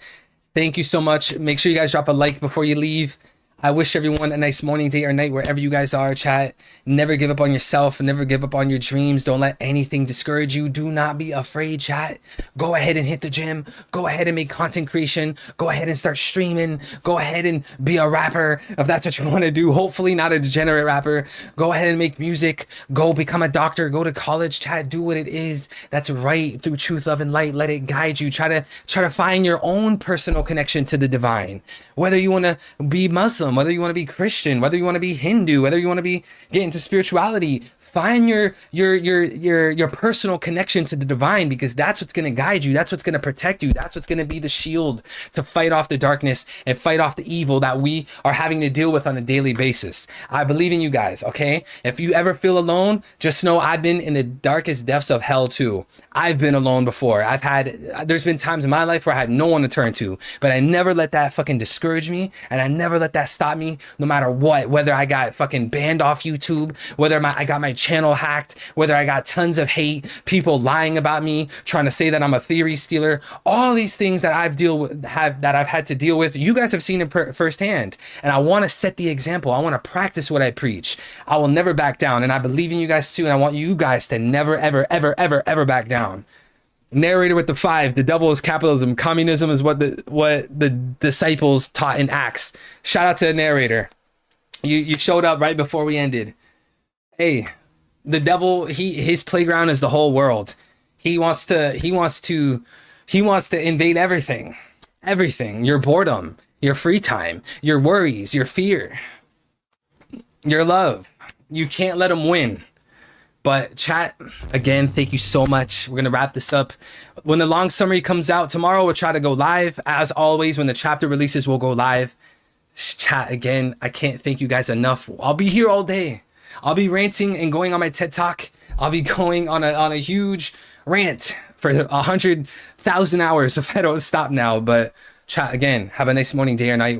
Thank you so much. Make sure you guys drop a like before you leave. I wish everyone a nice morning, day, or night, wherever you guys are, chat. Never give up on yourself. Never give up on your dreams. Don't let anything discourage you. Do not be afraid, chat. Go ahead and hit the gym. Go ahead and make content creation. Go ahead and start streaming. Go ahead and be a rapper if that's what you want to do. Hopefully not a degenerate rapper. Go ahead and make music. Go become a doctor. Go to college, chat. Do what it is that's right through truth, love, and light. Let it guide you. Try to find your own personal connection to the divine. Whether you want to be Muslim, whether you want to be Christian, whether you want to be Hindu, whether you want to get into spirituality, find your personal connection to the divine, because that's what's going to guide you. That's what's going to protect you. That's what's going to be the shield to fight off the darkness and fight off the evil that we are having to deal with on a daily basis. I believe in you guys, okay? If you ever feel alone, just know I've been in the darkest depths of hell too. I've been alone before. There's been times in my life where I had no one to turn to, but I never let that fucking discourage me, and I never let that stop me, no matter what. Whether I got fucking banned off YouTube, whether I got my channel hacked, whether I got tons of hate, people lying about me, trying to say that I'm a theory stealer, all these things that I've had to deal with, you guys have seen it firsthand. And I want to set the example. I want to practice what I preach. I will never back down, and I believe in you guys too, and I want you guys to never, ever, ever, ever, ever back down. Narrator with the 5. The devil is capitalism. Communism is what the disciples taught in Acts. Shout out to the narrator. You showed up right before we ended. Hey, the devil, his playground is the whole world. He wants to invade everything. Everything. Your boredom, your free time, your worries, your fear, your love. You can't let him win. But chat, again, thank you so much. We're going to wrap this up. When the long summary comes out tomorrow, we'll try to go live. As always, when the chapter releases, we'll go live. Chat, again, I can't thank you guys enough. I'll be here all day. I'll be ranting and going on my TED Talk. I'll be going on a huge rant for 100,000 hours if I don't stop now. But chat, again, have a nice morning, day, or night.